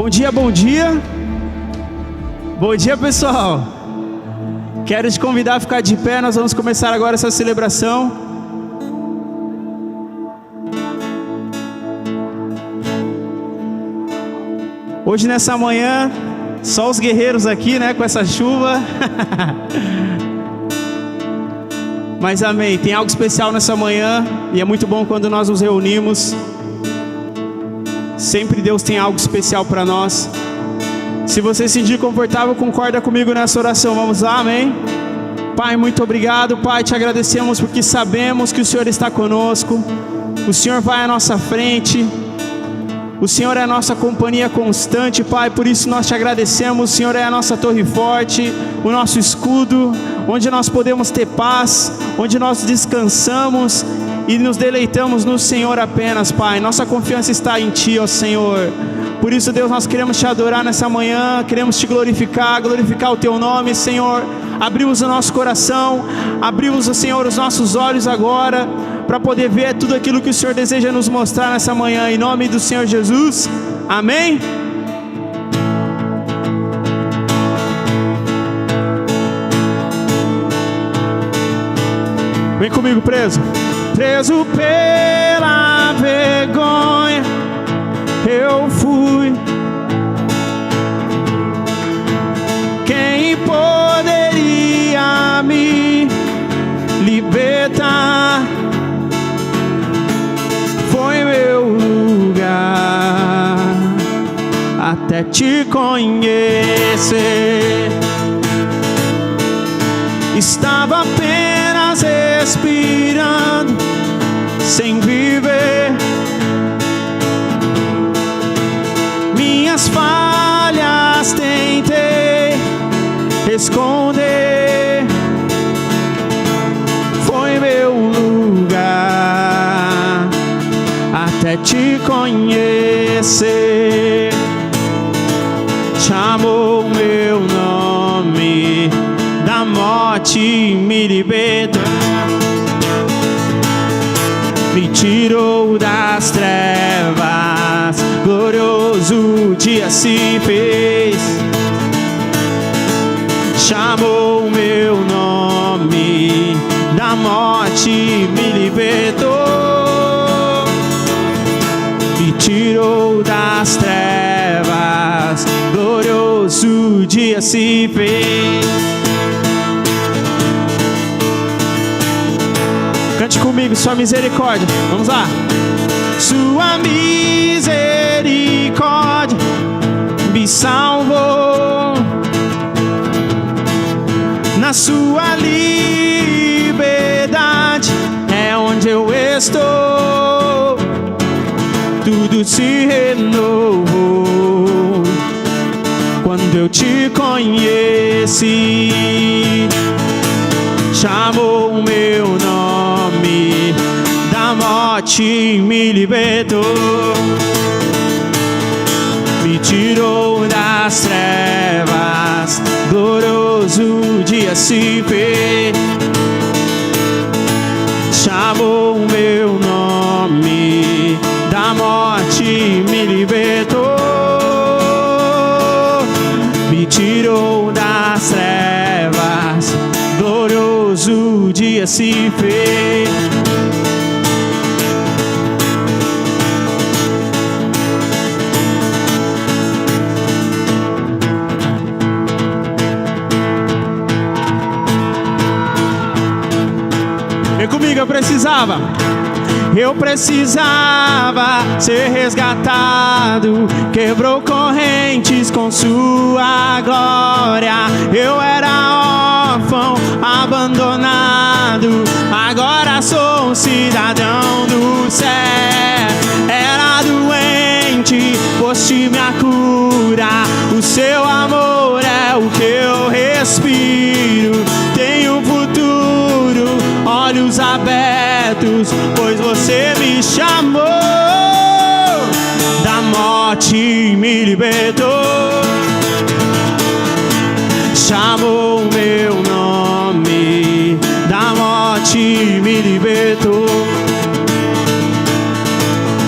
Bom dia, bom dia. Bom dia, pessoal. Quero te convidar a ficar de pé. Nós vamos começar agora essa celebração. Hoje nessa manhã, só os guerreiros aqui, né, com essa chuva. Mas amém, tem algo especial nessa manhã e é muito bom quando nós nos reunimos. Sempre Deus tem algo especial para nós. Se você se sentir confortável, concorda comigo nessa oração. Vamos lá, amém? Pai, muito obrigado, Pai, te agradecemos porque sabemos que o Senhor está conosco. O Senhor vai à nossa frente. O Senhor é a nossa companhia constante, Pai, por isso nós te agradecemos. O Senhor é a nossa torre forte, o nosso escudo, onde nós podemos ter paz, onde nós descansamos e nos deleitamos no Senhor apenas, Pai. Nossa confiança está em Ti, ó Senhor. Por isso, Deus, nós queremos Te adorar nessa manhã, queremos Te glorificar o Teu nome, Senhor. Abrimos o nosso coração, abrimos, Senhor, os nossos olhos agora, para poder ver tudo aquilo que o Senhor deseja nos mostrar nessa manhã, em nome do Senhor Jesus, amém? Vem comigo, preso. Preso pela vergonha, eu fui. Quem poderia me libertar? Foi meu lugar até te conhecer. Estava apenas respirando, sem viver. Minhas falhas tentei esconder. Foi meu lugar até te conhecer. Chamou meu nome, da morte me libertou. Me tirou das trevas, glorioso dia se fez. Chamou meu nome, da morte me libertou. Me tirou das trevas, glorioso dia se fez. Cante comigo, sua misericórdia. Vamos lá. Sua misericórdia me salvou. Na sua liberdade é onde eu estou. Tudo se renovou quando eu te conheci. Chamou o meu nome, da morte me libertou. Me tirou das trevas, glorioso dia se fez. Chamou o meu nome, da morte me libertou. Me tirou das trevas, glorioso dia se fez. Vem comigo, eu precisava ser resgatado. Quebrou correntes com sua glória. Eu era órfão, abandonado, agora sou um cidadão do céu. Era doente, foste minha cura. O seu amor é o que eu respiro. Tenho futuro, olhos abertos, pois você me chamou. Da morte me libertou. Chamou o meu nome, da morte me libertou.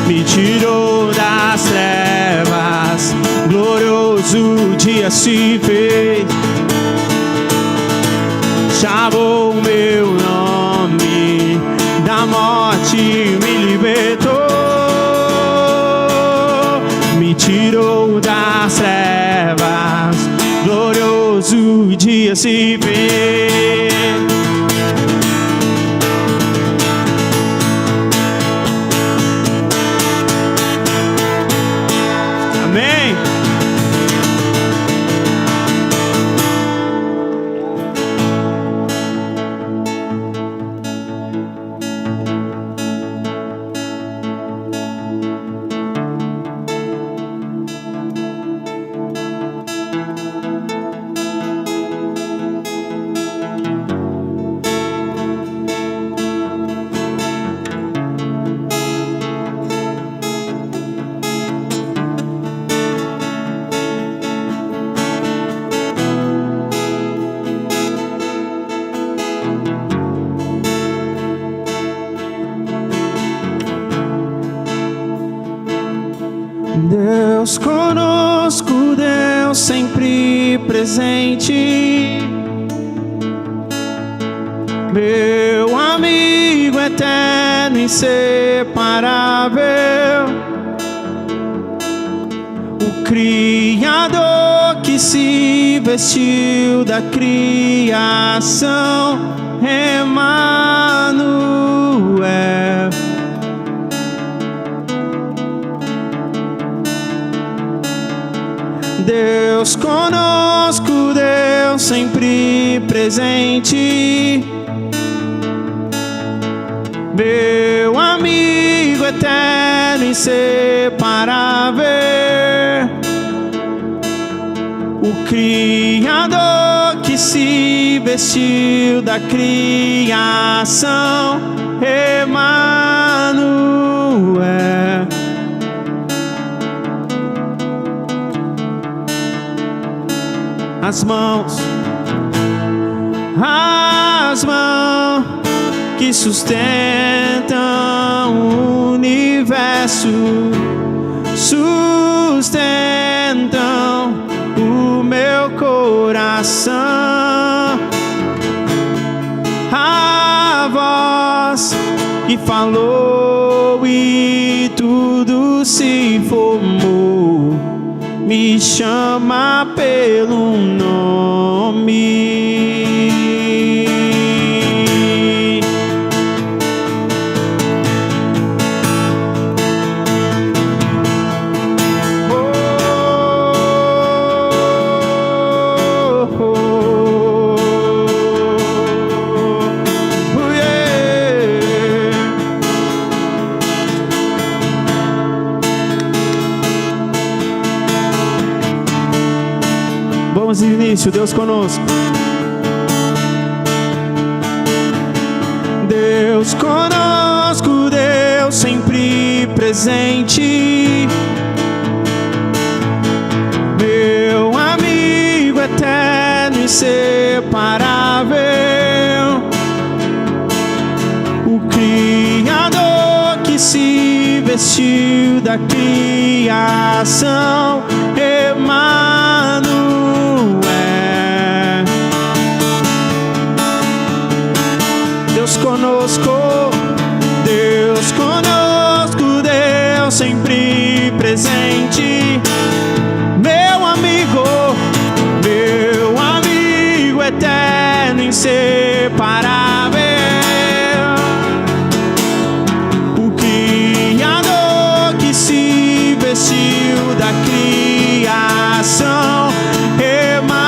Me tirou das trevas, glória dia se fez, chamou o meu nome, da morte me libertou, me tirou das trevas, glorioso dia se fez. Amém. Deus conosco, Deus sempre presente, meu amigo eterno e inseparável, o Criador que se vestiu da criação, Emmanuel. Deus conosco, Deus sempre presente, meu amigo eterno e inseparável, o Criador que se vestiu da criação, Emmanuel. As mãos que sustentam o universo, sustentam o meu coração. A voz que falou e tudo se formou, me chama pelo nome. Vamos de início, Deus conosco. Deus conosco, Deus sempre presente, meu amigo eterno e inseparável, o Criador que se vestiu da criação, Emmanuel. Deus conosco, Deus conosco, Deus sempre presente, meu amigo eterno, inseparável, o Criador que se vestiu da criação, Emmanuel.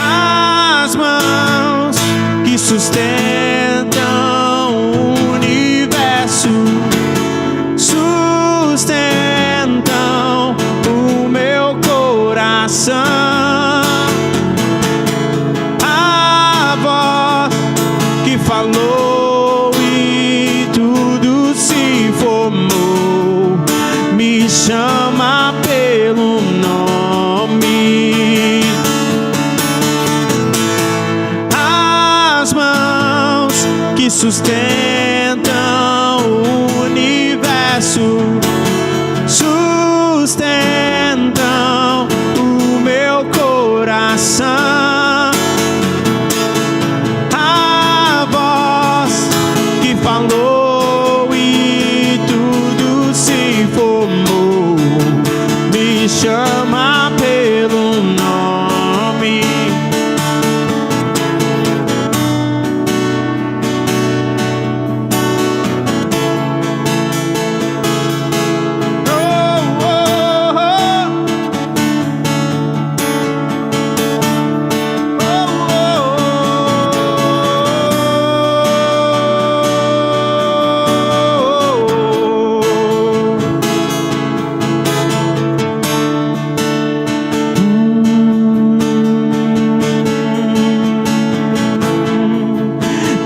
As mãos que sustentam o universo, sustentam o meu coração. A voz que falou e tudo se formou, me chama pelo nome. As mãos sustentam o universo, sustentam o meu coração. A voz que falou e tudo se formou, me chama pelo nome.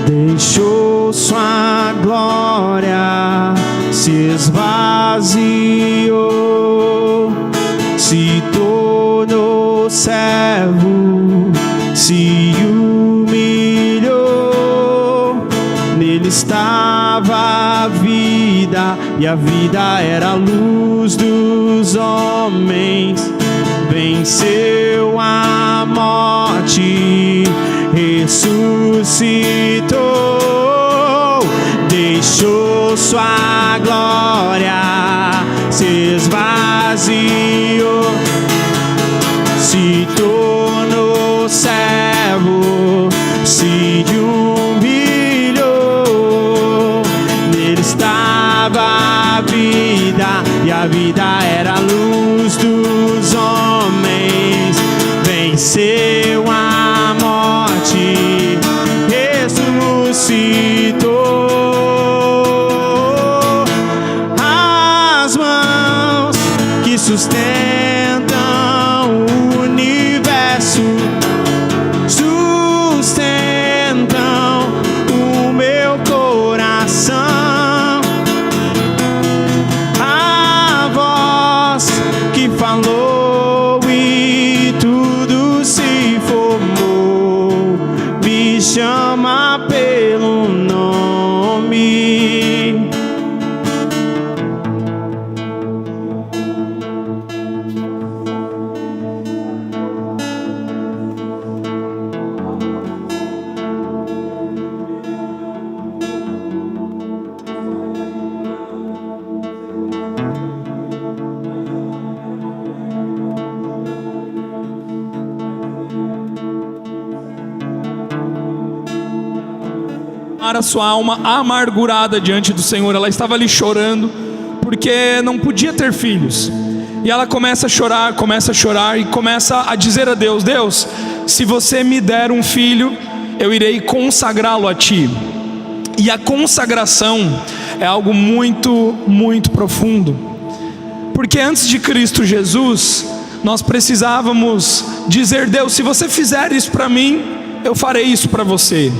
Deixou sua glória, se esvaziou, se tornou servo, se humilhou. Nele estava a vida, e a vida era a luz dos homens. Venceu a morte, ressuscitou, deixou sua glória, se esvaziou, se tornou servo, se humilhou. Nele estava a vida, e a vida era a luz dos homens. Venceu a morte, ressuscitou. As mãos que sustentam o universo, sustentam o meu coração. A voz que falou e tudo se formou, me chama pelo nome. A sua alma amargurada diante do Senhor. Ela estava ali chorando porque não podia ter filhos, e ela começa a chorar e começa a dizer a Deus: Deus, se você me der um filho, eu irei consagrá-lo a Ti. E a consagração é algo muito, muito profundo, porque antes de Cristo Jesus, nós precisávamos dizer: Deus, se você fizer isso para mim, eu farei isso para você.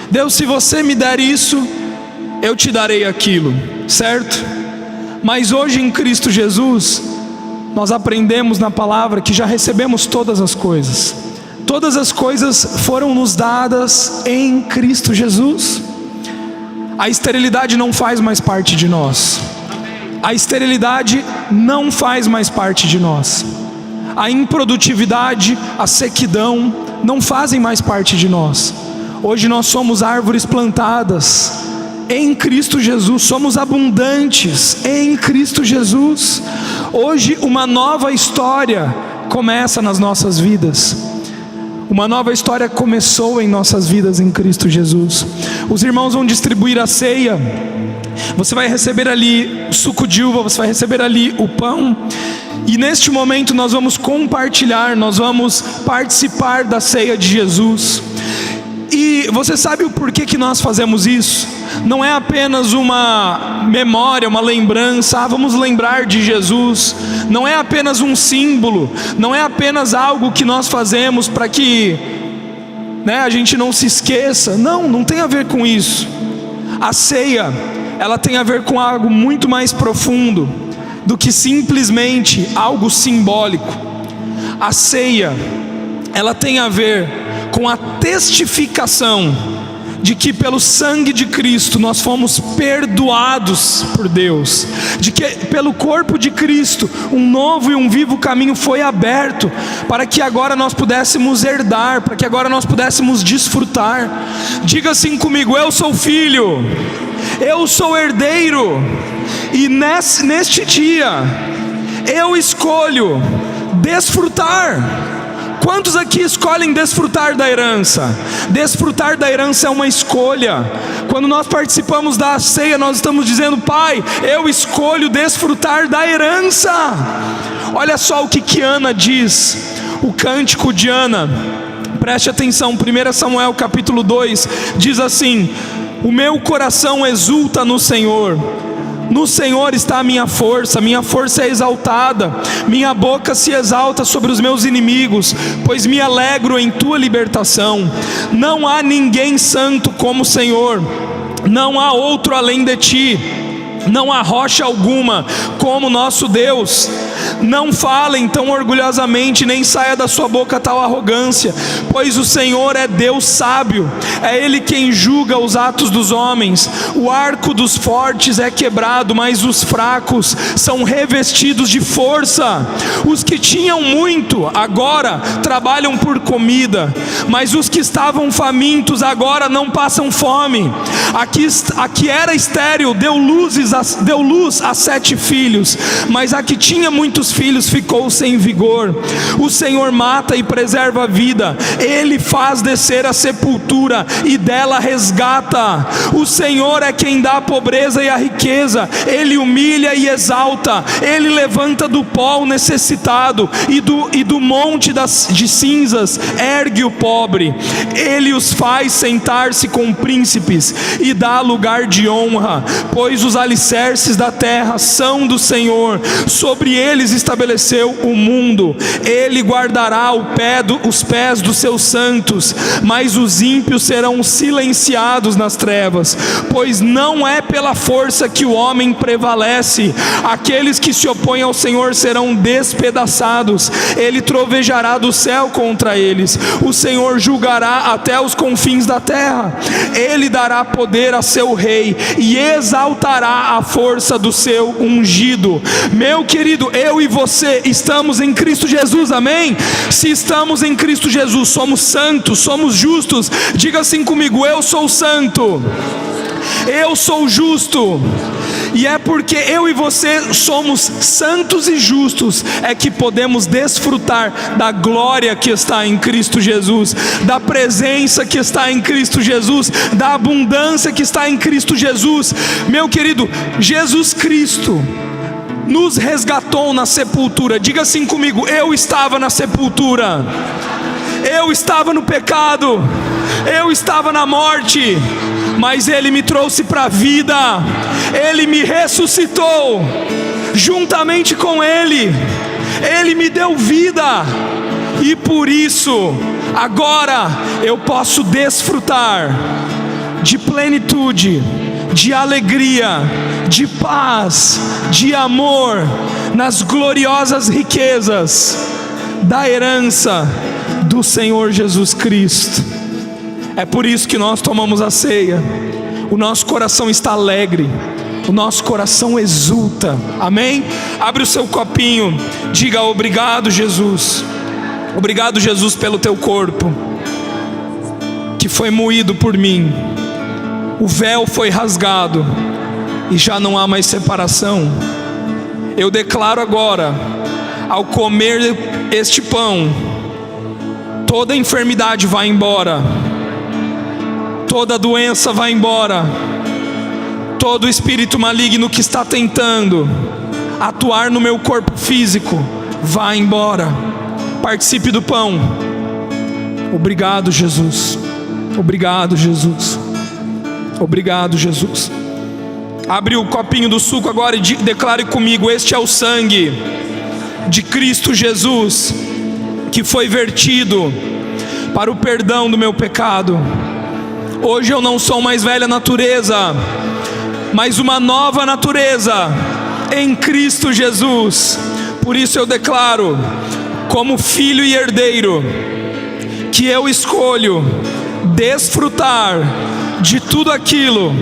Deus, se você me der isso, eu te darei aquilo, certo? Mas hoje em Cristo Jesus, nós aprendemos na palavra que já recebemos todas as coisas. Todas as coisas foram nos dadas em Cristo Jesus. A esterilidade não faz mais parte de nós. A esterilidade não faz mais parte de nós. A improdutividade, a sequidão não fazem mais parte de nós. Hoje nós somos árvores plantadas em Cristo Jesus, somos abundantes em Cristo Jesus. Hoje uma nova história começa nas nossas vidas. Uma nova história começou em nossas vidas em Cristo Jesus. Os irmãos vão distribuir a ceia. Você vai receber ali o suco de uva, você vai receber ali o pão. E neste momento nós vamos compartilhar, nós vamos participar da ceia de Jesus. E você sabe o porquê que nós fazemos isso? Não é apenas uma memória, uma lembrança, vamos lembrar de Jesus. Não é apenas um símbolo, não é apenas algo que nós fazemos para que a gente não se esqueça. Não tem a ver com isso. A ceia, ela tem a ver com algo muito mais profundo do que simplesmente algo simbólico. A ceia, ela tem a ver com a testificação de que pelo sangue de Cristo nós fomos perdoados por Deus, de que pelo corpo de Cristo um novo e um vivo caminho foi aberto, para que agora nós pudéssemos herdar, para que agora nós pudéssemos desfrutar. Diga assim comigo: eu sou filho, eu sou herdeiro, e neste dia eu escolho desfrutar. Quantos aqui escolhem desfrutar da herança? Desfrutar da herança é uma escolha. Quando nós participamos da ceia, nós estamos dizendo: Pai, eu escolho desfrutar da herança. Olha só o que Ana diz, o cântico de Ana. Preste atenção, 1 Samuel capítulo 2, diz assim: o meu coração exulta no Senhor. No Senhor está a minha força é exaltada, minha boca se exalta sobre os meus inimigos, pois me alegro em tua libertação. Não há ninguém santo como o Senhor, não há outro além de ti, não há rocha alguma como nosso Deus. Não falem tão orgulhosamente, nem saia da sua boca tal arrogância, pois o Senhor é Deus sábio, é Ele quem julga os atos dos homens. O arco dos fortes é quebrado, mas os fracos são revestidos de força. Os que tinham muito agora trabalham por comida, mas os que estavam famintos agora não passam fome. A que era estéril deu luz a 7 filhos, mas a que tinha muitos filhos ficou sem vigor. O Senhor mata e preserva a vida, Ele faz descer a sepultura e dela resgata. O Senhor é quem dá a pobreza e a riqueza, Ele humilha e exalta. Ele levanta do pó o necessitado, e do monte de cinzas ergue o pobre. Ele os faz sentar-se com príncipes e dá lugar de honra, pois os alicerces da terra são do Senhor, sobre eles estabeleceu o mundo. Ele guardará os pés dos seus santos, mas os ímpios serão silenciados nas trevas, pois não é pela força que o homem prevalece. Aqueles que se opõem ao Senhor serão despedaçados, Ele trovejará do céu contra eles. O Senhor julgará até os confins da terra. Ele dará poder a seu rei e exaltará a força do seu ungido. Meu querido, eu e você estamos em Cristo Jesus, amém? Se estamos em Cristo Jesus, somos santos, somos justos. Diga assim comigo: eu sou santo, eu sou justo. E é porque eu e você somos santos e justos é que podemos desfrutar da glória que está em Cristo Jesus, da presença que está em Cristo Jesus, da abundância que está em Cristo Jesus. Meu querido, Jesus Cristo nos resgatou na sepultura. Diga assim comigo: eu estava na sepultura, eu estava no pecado, eu estava na morte, mas Ele me trouxe para a vida, Ele me ressuscitou, juntamente com Ele, Ele me deu vida, e por isso, agora eu posso desfrutar de plenitude, de alegria, de paz, de amor, nas gloriosas riquezas da herança do Senhor Jesus Cristo. É por isso que nós tomamos a ceia. O nosso coração está alegre, o nosso coração exulta, amém? Abre o seu copinho, diga: obrigado, Jesus. Obrigado, Jesus, pelo teu corpo que foi moído por mim. O véu foi rasgado e já não há mais separação. Eu declaro agora, ao comer este pão, toda enfermidade vai embora, toda doença vai embora, todo espírito maligno que está tentando atuar no meu corpo físico vai embora. Participe do pão. Obrigado, Jesus. Obrigado, Jesus. Obrigado, Jesus. Abre o copinho do suco agora e declare comigo: este é o sangue de Cristo Jesus, que foi vertido para o perdão do meu pecado. Hoje eu não sou mais velha natureza, mas uma nova natureza em Cristo Jesus. Por isso eu declaro, como filho e herdeiro, que eu escolho desfrutar de tudo aquilo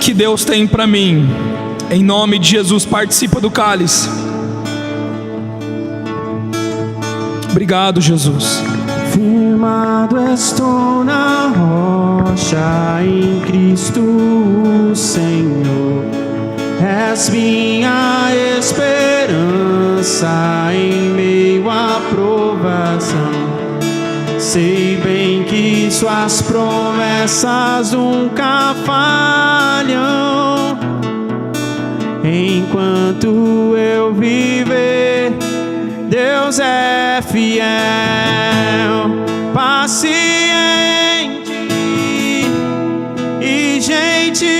que Deus tem para mim. Em nome de Jesus, participa do cálice. Obrigado, Jesus. Firmado estou na rocha, em Cristo o Senhor. És minha esperança em meio à provação. Sei bem que suas promessas nunca falham. Enquanto eu viver, Deus é fiel, paciente e gentil.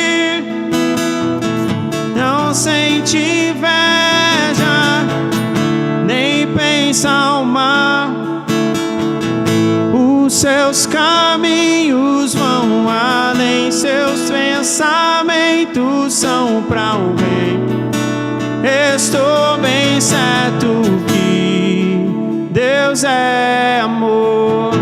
Não sente inveja, nem pensa o mal. Os seus caminhos vão além, seus pensamentos são para o bem. Estou bem certo que Deus é amor.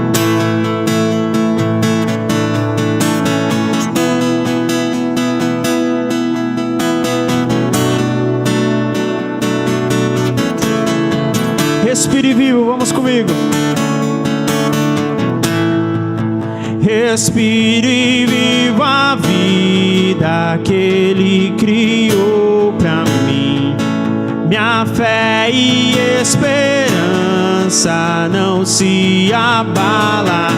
Respire vivo, vamos comigo. Respire vivo a vida que Ele criou pra mim. Minha fé e esperança não se abala.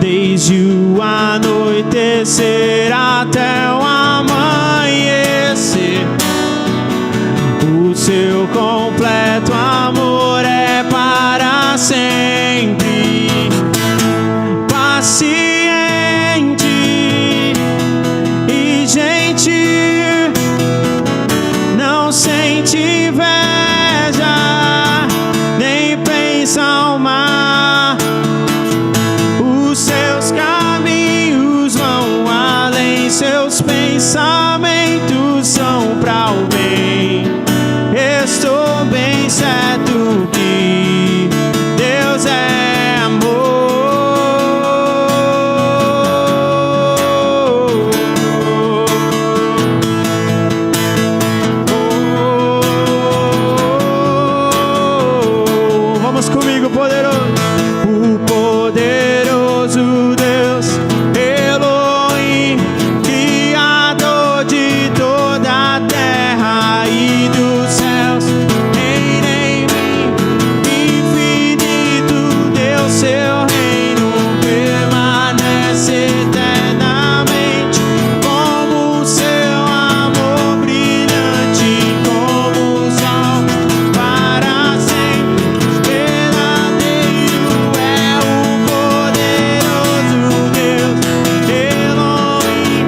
Desde o anoitecer até o amanhecer, o seu completo amor é para sempre. Paciente e gentil, não sente inveja, nem pensa o mal. Os seus caminhos vão além, seus pensamentos são para o bem. Estou bem certo que Deus é amor. Vamos comigo, poderoso. O poderoso Deus, Elohim, Criador de toda a terra e dos céus, reina em mim, infinito Deus, seu reino permanece eternamente, como o seu amor brilhante, como o sol para sempre. Verdadeiro é o poderoso Deus, Elohim,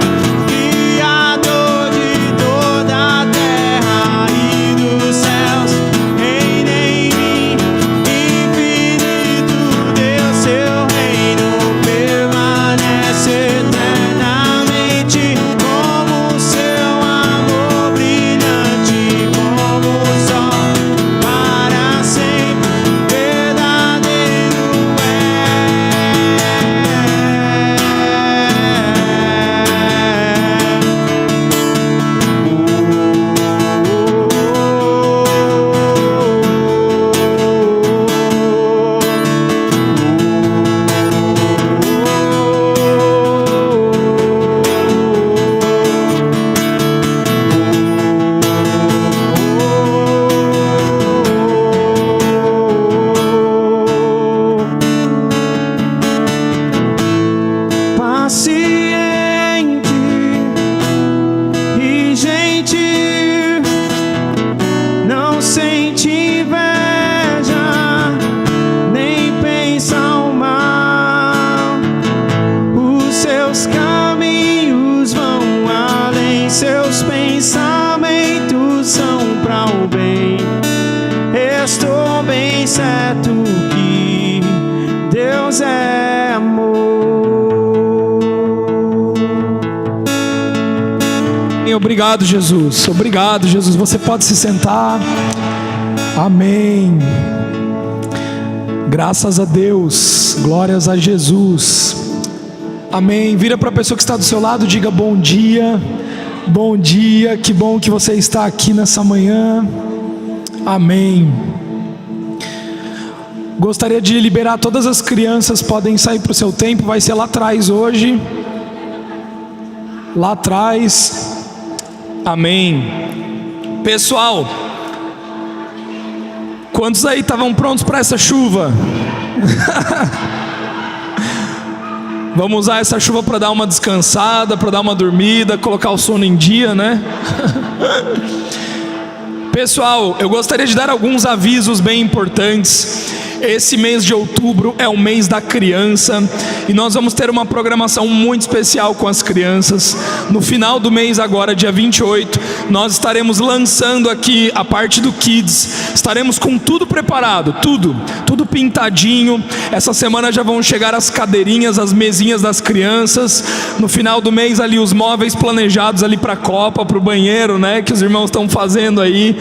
Criador de toda a terra e dos céus, reina em mim, infinito Deus, seu reino permanece eternamente, como o seu amor brilhante, como o sol para sempre. Verdadeiro paciente e gentil, não sente inveja, nem pensa o mal. Os seus caminhos vão além, seus pensamentos são para o bem. Estou bem certo que Deus é amor. Obrigado, Jesus. Obrigado, Jesus. Você pode se sentar. Amém. Graças a Deus. Glórias a Jesus. Amém. Vira para a pessoa que está do seu lado, diga bom dia. Bom dia, que bom que você está aqui nessa manhã. Amém. Gostaria de liberar todas as crianças, podem sair para o seu tempo, vai ser lá atrás hoje. Lá atrás. Amém. Pessoal, quantos aí estavam prontos para essa chuva? Vamos usar essa chuva para dar uma descansada, para dar uma dormida, colocar o sono em dia, né? Pessoal, eu gostaria de dar alguns avisos bem importantes. Esse mês de outubro é o mês da criança e nós vamos ter uma programação muito especial com as crianças. No final do mês agora, dia 28, nós estaremos lançando aqui a parte do Kids. Estaremos com tudo preparado, tudo pintadinho. Essa semana já vão chegar as cadeirinhas, as mesinhas das crianças. No final do mês ali os móveis planejados ali para a Copa, para o banheiro, né, que os irmãos estão fazendo aí.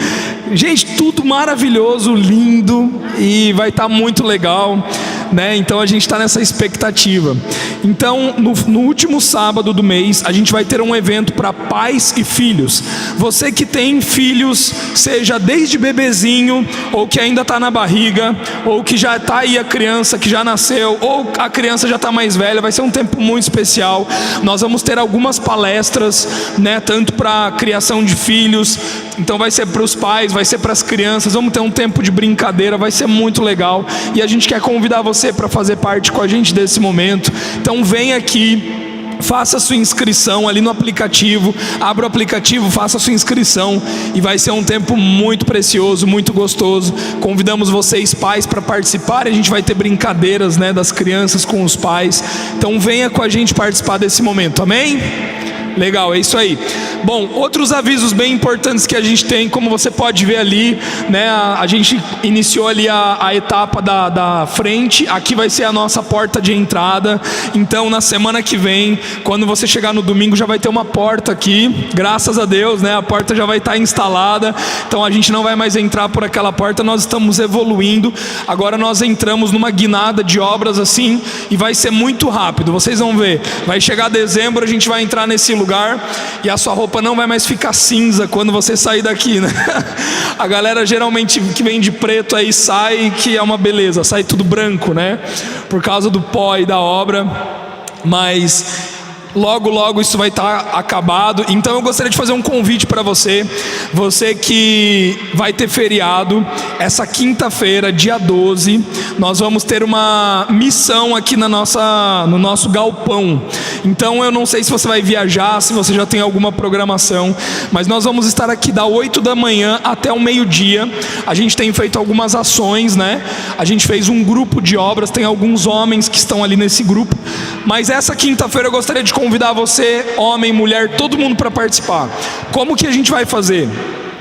Gente, tudo maravilhoso, lindo, e vai estar muito legal, né? Então a gente está nessa expectativa. Então no último sábado do mês a gente vai ter um evento para pais e filhos. Você que tem filhos, seja desde bebezinho ou que ainda está na barriga, ou que já está aí a criança que já nasceu, ou a criança já está mais velha, vai ser um tempo muito especial. Nós vamos ter algumas palestras, né? Tanto para criação de filhos, então vai ser para os pais, vai ser para as crianças. Vamos ter um tempo de brincadeira, vai ser muito legal. E a gente quer convidar você para fazer parte com a gente desse momento. Então vem aqui, faça sua inscrição ali no aplicativo, abra o aplicativo, faça sua inscrição e vai ser um tempo muito precioso, muito gostoso. Convidamos vocês pais para participar, a gente vai ter brincadeiras, né, das crianças com os pais. Então venha com a gente participar desse momento, amém? Legal, é isso aí. Bom, outros avisos bem importantes que a gente tem, como você pode ver ali, né? A gente iniciou ali a etapa da frente. Aqui vai ser a nossa porta de entrada. Então, na semana que vem, quando você chegar no domingo, já vai ter uma porta aqui. Graças a Deus, né? A porta já vai estar instalada. Então, a gente não vai mais entrar por aquela porta. Nós estamos evoluindo. Agora nós entramos numa guinada de obras assim, e vai ser muito rápido. Vocês vão ver. Vai chegar dezembro, a gente vai entrar nesse lugar e a sua roupa não vai mais ficar cinza quando você sair daqui, né? A galera geralmente que vem de preto aí sai, que é uma beleza, sai tudo branco, né? Por causa do pó e da obra, mas logo isso vai estar acabado. Então eu gostaria de fazer um convite para você que vai ter feriado. Essa quinta-feira, dia 12, nós vamos ter uma missão aqui no nosso galpão. Então eu não sei se você vai viajar, se você já tem alguma programação, mas nós vamos estar aqui da 8 da manhã até o meio-dia. A gente tem feito algumas ações, né? A gente fez um grupo de obras, tem alguns homens que estão ali nesse grupo, mas essa quinta-feira eu gostaria de convidar você, homem, mulher, todo mundo para participar. Como que a gente vai fazer?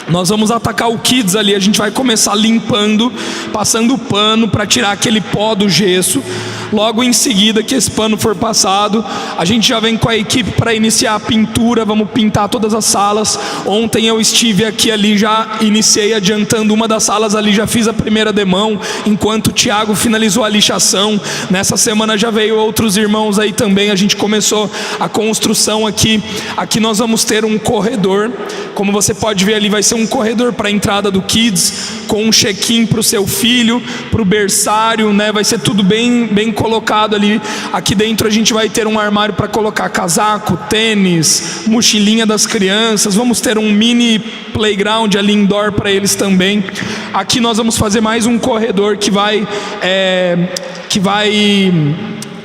Nós vamos atacar o Kids ali, a gente vai começar limpando, passando o pano para tirar aquele pó do gesso. Logo em seguida que esse pano for passado, a gente já vem com a equipe para iniciar a pintura. Vamos pintar todas as salas. Ontem eu estive aqui ali, já iniciei adiantando uma das salas ali, já fiz a primeira demão, enquanto o Tiago finalizou a lixação. Nessa semana já veio outros irmãos aí também, a gente começou a construção aqui. Aqui nós vamos ter um corredor, como você pode ver ali, vai ser um corredor para a entrada do Kids, com um check-in para o seu filho, para o berçário, né? Vai ser tudo bem colocado ali. Aqui dentro a gente vai ter um armário para colocar casaco, tênis, mochilinha das crianças. Vamos ter um mini playground ali indoor para eles também. Aqui nós vamos fazer mais um corredor que vai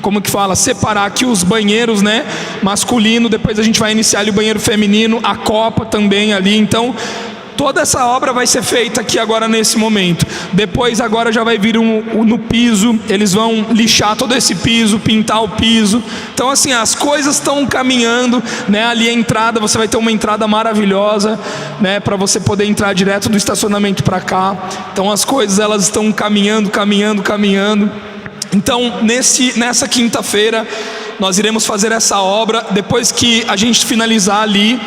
como que fala, separar aqui os banheiros, né, masculino. Depois a gente vai iniciar ali o banheiro feminino, a copa também ali. Então toda essa obra vai ser feita aqui agora nesse momento. Depois agora já vai vir no piso, eles vão lixar todo esse piso, pintar o piso. Então assim, as coisas estão caminhando, né? Ali a entrada, você vai ter uma entrada maravilhosa, né, para você poder entrar direto do estacionamento para cá. Então as coisas elas estão caminhando. Então nessa quinta-feira nós iremos fazer essa obra. Depois que a gente finalizar ali,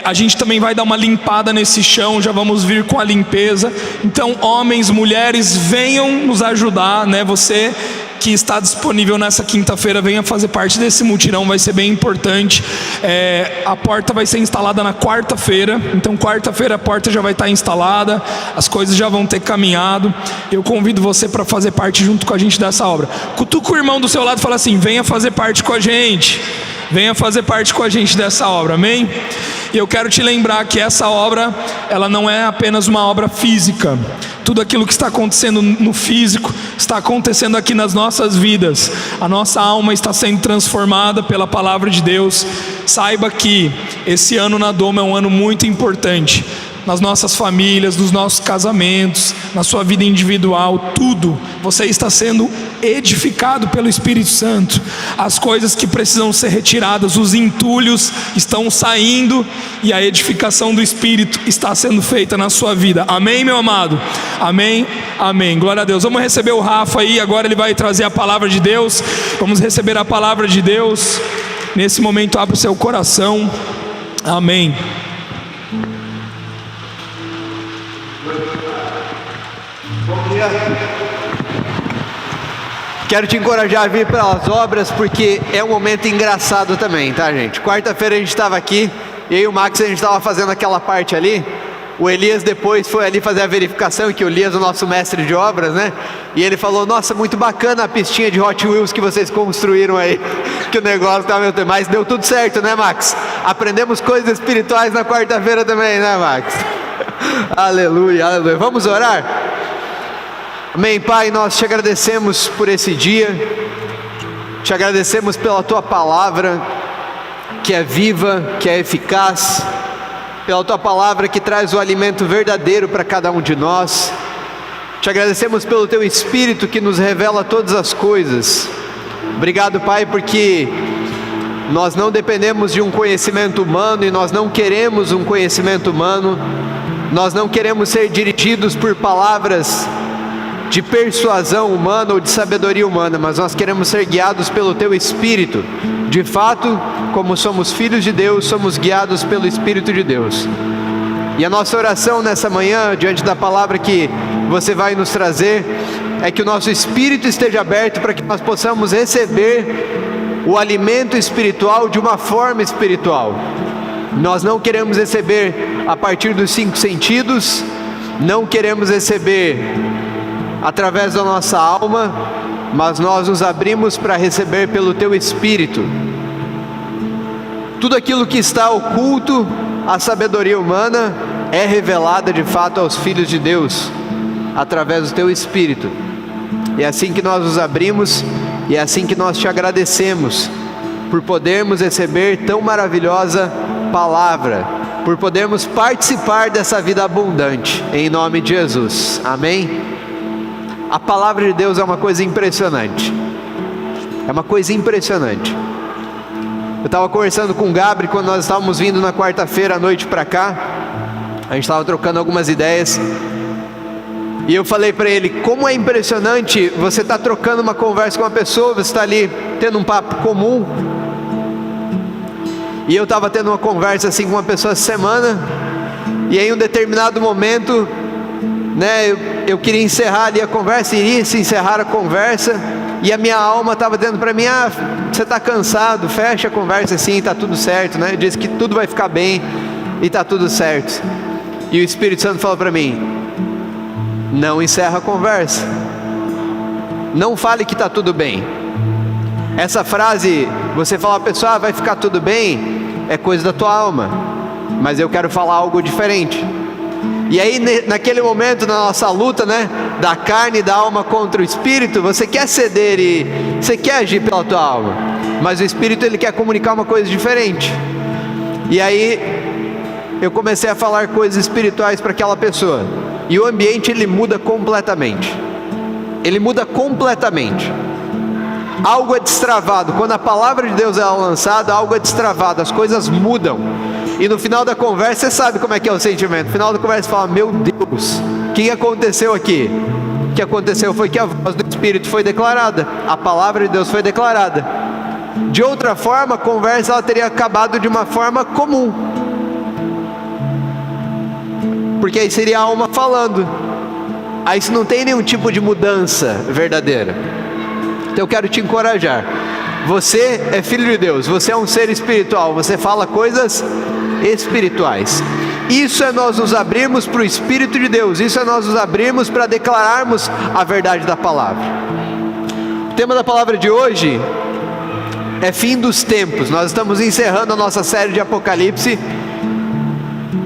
a gente também vai dar uma limpada nesse chão, já vamos vir com a limpeza. Então homens, mulheres, venham nos ajudar, né? Você que está disponível nessa quinta-feira, venha fazer parte desse mutirão, vai ser bem importante. A porta vai ser instalada na quarta-feira, então quarta-feira a porta já vai estar instalada, as coisas já vão ter caminhado. Eu convido você para fazer parte junto com a gente dessa obra. Cutuca o irmão do seu lado e fala assim: venha fazer parte com a gente, venha fazer parte com a gente dessa obra, amém? E eu quero te lembrar que essa obra, ela não é apenas uma obra física. Tudo aquilo que está acontecendo no físico está acontecendo aqui nas nossas vidas. A nossa alma está sendo transformada pela palavra de Deus. Saiba que esse ano na Doma é um ano muito importante. Nas nossas famílias, nos nossos casamentos, na sua vida individual, tudo, você está sendo edificado pelo Espírito Santo. As coisas que precisam ser retiradas, os entulhos estão saindo e a edificação do Espírito está sendo feita na sua vida. Amém, meu amado? Amém, amém. Glória a Deus. Vamos receber o Rafa aí, agora ele vai trazer a palavra de Deus. Vamos receber a palavra de Deus. Nesse momento, abra o seu coração. Amém. Bom dia. Quero te encorajar a vir para as obras, porque é um momento engraçado também, tá, gente? Quarta-feira a gente estava aqui, e eu e o Max, a gente estava fazendo aquela parte ali. O Elias depois foi ali fazer a verificação, que o Elias é o nosso mestre de obras, né? E ele falou: nossa, muito bacana a pistinha de Hot Wheels que vocês construíram aí. Que o negócio tá meio... Mas deu tudo certo, né, Max? Aprendemos coisas espirituais na quarta-feira também, né, Max? Aleluia, aleluia. Vamos orar? Amém. Pai, nós te agradecemos por esse dia, te agradecemos pela tua palavra, que é viva, que é eficaz, pela tua palavra que traz o alimento verdadeiro para cada um de nós. Te agradecemos pelo teu Espírito que nos revela todas as coisas. Obrigado, Pai, porque nós não dependemos de um conhecimento humano, e nós não queremos um conhecimento humano. Nós não queremos ser dirigidos por palavras de persuasão humana ou de sabedoria humana, mas nós queremos ser guiados pelo teu Espírito. De fato, como somos filhos de Deus, somos guiados pelo Espírito de Deus. E a nossa oração nessa manhã, diante da palavra que você vai nos trazer, é que o nosso espírito esteja aberto para que nós possamos receber o alimento espiritual de uma forma espiritual. Nós não queremos receber a partir dos 5 sentidos, não queremos receber através da nossa alma, mas nós nos abrimos para receber pelo teu Espírito. Tudo aquilo que está oculto à sabedoria humana é revelada de fato aos filhos de Deus, através do teu Espírito. E é assim que nós nos abrimos, e é assim que nós te agradecemos, por podermos receber tão maravilhosa palavra, por podermos participar dessa vida abundante, em nome de Jesus, amém? A palavra de Deus é uma coisa impressionante, é uma coisa impressionante. Eu estava conversando com o Gabriel quando nós estávamos vindo na quarta-feira à noite para cá, a gente estava trocando algumas ideias, e eu falei para ele: como é impressionante você estar trocando uma conversa com uma pessoa, você está ali tendo um papo comum. E eu estava tendo uma conversa assim com uma pessoa essa semana, e em um determinado momento, né, eu queria encerrar ali a conversa, iria se encerrar a conversa, e a minha alma estava dizendo para mim: ah, você está cansado, fecha a conversa assim, está tudo certo, né? Diz que tudo vai ficar bem e está tudo certo. E o Espírito Santo falou para mim: não encerra a conversa, não fale que está tudo bem. Essa frase, você fala a pessoa: ah, vai ficar tudo bem, é coisa da tua alma, mas eu quero falar algo diferente. E aí naquele momento, na nossa luta, né, da carne e da alma contra o Espírito, você quer ceder e você quer agir pela tua alma, mas o Espírito, ele quer comunicar uma coisa diferente. E aí eu comecei a falar coisas espirituais para aquela pessoa, e o ambiente, ele muda completamente. Ele muda completamente. Algo é destravado. Quando a palavra de Deus é lançada, algo é destravado, as coisas mudam. E no final da conversa, você sabe como é que é o sentimento. No final da conversa você fala: meu Deus, o que aconteceu aqui? O que aconteceu foi que a voz do Espírito foi declarada, a palavra de Deus foi declarada. De outra forma, a conversa ela teria acabado de uma forma comum, porque aí seria a alma falando. Aí isso não tem nenhum tipo de mudança verdadeira. Então eu quero te encorajar. Você é filho de Deus, você é um ser espiritual, você fala coisas espirituais. Isso é nós nos abrirmos para o Espírito de Deus, isso é nós nos abrirmos para declararmos a verdade da palavra. O tema da palavra de hoje é fim dos tempos. Nós estamos encerrando a nossa série de Apocalipse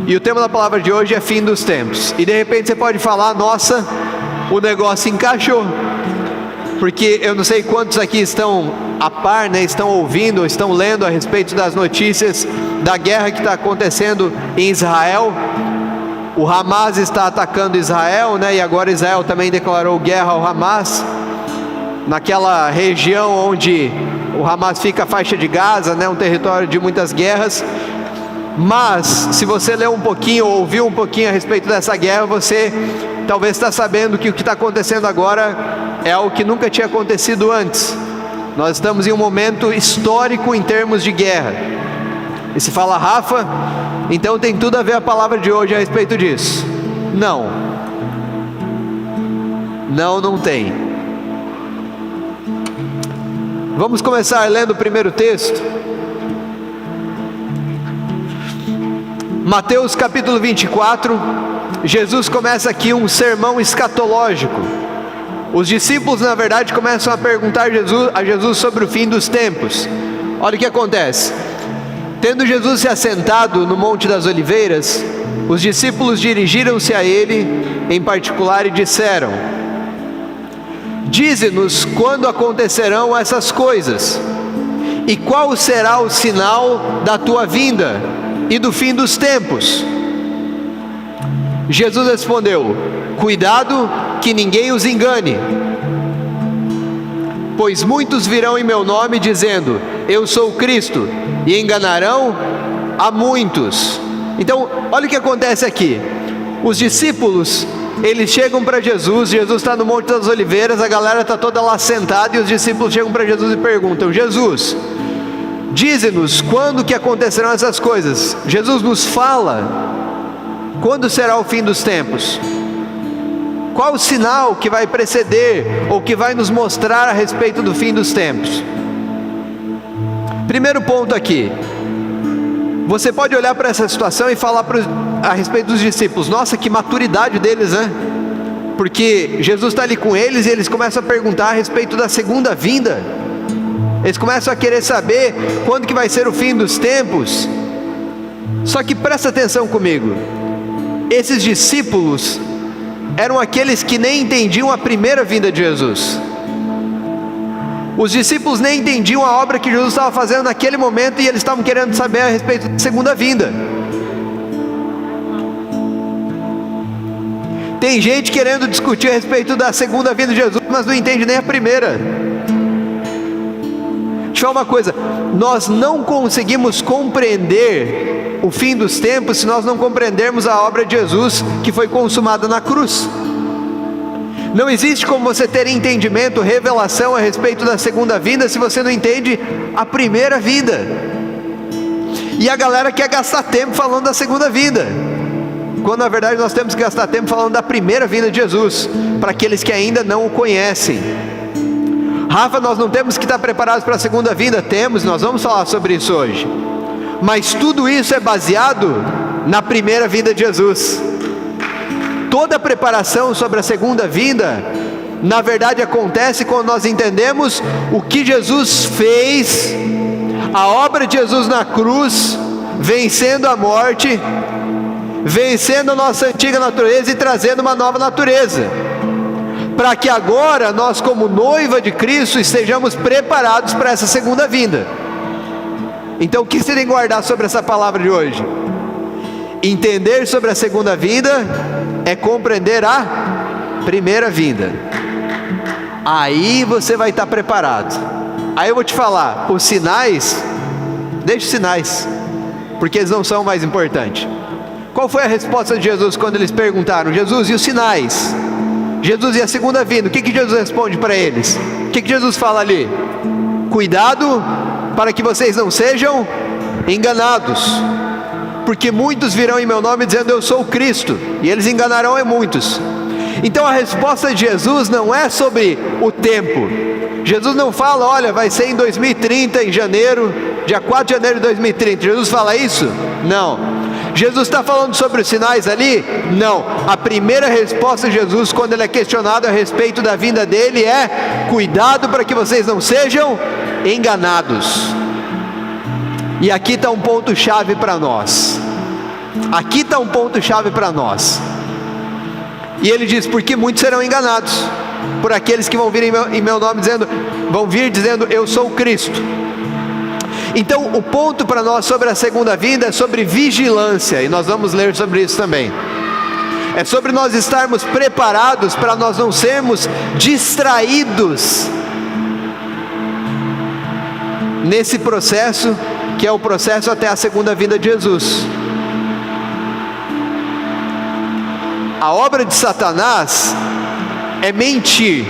e o tema da palavra de hoje é fim dos tempos. E de repente você pode falar, nossa, o negócio encaixou. Porque eu não sei quantos aqui estão a par, né, estão ouvindo, estão lendo a respeito das notícias da guerra que está acontecendo em Israel. O Hamas está atacando Israel, né, e agora Israel também declarou guerra ao Hamas. Naquela região onde o Hamas fica a faixa de Gaza, né, um território de muitas guerras. Mas, se você ler um pouquinho, ou ouvir um pouquinho a respeito dessa guerra, você talvez está sabendo que o que está acontecendo agora é algo que nunca tinha acontecido antes. Nós estamos em um momento histórico em termos de guerra. E se fala, Rafa, então tem tudo a ver a palavra de hoje a respeito disso. Não. Não tem. Vamos começar lendo o primeiro texto. Mateus capítulo 24, Jesus começa aqui um sermão escatológico. Os discípulos, na verdade, começam a perguntar a Jesus sobre o fim dos tempos. Olha o que acontece. Tendo Jesus se assentado no Monte das Oliveiras, os discípulos dirigiram-se a ele em particular e disseram: Dize-nos quando acontecerão essas coisas, e qual será o sinal da tua vinda e do fim dos tempos? Jesus respondeu: Cuidado que ninguém os engane, pois muitos virão em meu nome dizendo, eu sou o Cristo, e enganarão a muitos. Então, olha o que acontece aqui. Os discípulos, eles chegam para Jesus, Jesus está no Monte das Oliveiras, a galera está toda lá sentada, e os discípulos chegam para Jesus e perguntam, Jesus, dize-nos quando que acontecerão essas coisas. Jesus nos fala quando será o fim dos tempos. Qual o sinal que vai preceder ou que vai nos mostrar a respeito do fim dos tempos? Primeiro ponto aqui. Você pode olhar para essa situação e falar a respeito dos discípulos. Nossa, que maturidade deles, né? Porque Jesus está ali com eles e eles começam a perguntar a respeito da segunda vinda. Eles começam a querer saber quando que vai ser o fim dos tempos. Só que presta atenção comigo. Esses discípulos eram aqueles que nem entendiam a primeira vinda de Jesus. Os discípulos nem entendiam a obra que Jesus estava fazendo naquele momento e eles estavam querendo saber a respeito da segunda vinda. Tem gente querendo discutir a respeito da segunda vinda de Jesus, mas não entende nem a primeira. Deixa eu falar uma coisa, nós não conseguimos compreender o fim dos tempos se nós não compreendermos a obra de Jesus que foi consumada na cruz. Não existe como você ter entendimento, revelação a respeito da segunda vinda se você não entende a primeira vinda. E a galera quer gastar tempo falando da segunda vinda, quando na verdade nós temos que gastar tempo falando da primeira vinda de Jesus, para aqueles que ainda não o conhecem. Rafa, nós não temos que estar preparados para a segunda vinda? Temos, nós vamos falar sobre isso hoje. Mas tudo isso é baseado na primeira vinda de Jesus. Toda a preparação sobre a segunda vinda, na verdade acontece quando nós entendemos o que Jesus fez, a obra de Jesus na cruz, vencendo a morte, vencendo a nossa antiga natureza e trazendo uma nova natureza, para que agora nós, como noiva de Cristo, estejamos preparados para essa segunda vinda. Então o que você tem que guardar sobre essa palavra de hoje? Entender sobre a segunda vinda é compreender a primeira vinda. Aí você vai estar preparado. Aí eu vou te falar, os sinais, deixa os sinais, porque eles não são o mais importantes. Qual foi a resposta de Jesus quando eles perguntaram, Jesus, e os sinais? Jesus, e a segunda vinda? O que Jesus responde para eles? O que Jesus fala ali? Cuidado para que vocês não sejam enganados, porque muitos virão em meu nome dizendo eu sou o Cristo, e eles enganarão a muitos. Então a resposta de Jesus não é sobre o tempo. Jesus não fala, olha, vai ser em 2030, em janeiro, dia 4 de janeiro de 2030. Jesus fala isso? Não. Jesus está falando sobre os sinais ali? Não. A primeira resposta de Jesus, quando ele é questionado a respeito da vinda dele, é: cuidado para que vocês não sejam enganados. E aqui está um ponto chave para nós. Aqui está um ponto chave para nós. E ele diz: porque muitos serão enganados por aqueles que vão vir em meu nome dizendo eu sou o Cristo. Então o ponto para nós sobre a segunda vinda é sobre vigilância, e nós vamos ler sobre isso também. É sobre nós estarmos preparados para nós não sermos distraídos nesse processo, que é o processo até a segunda vinda de Jesus. A obra de Satanás é mentir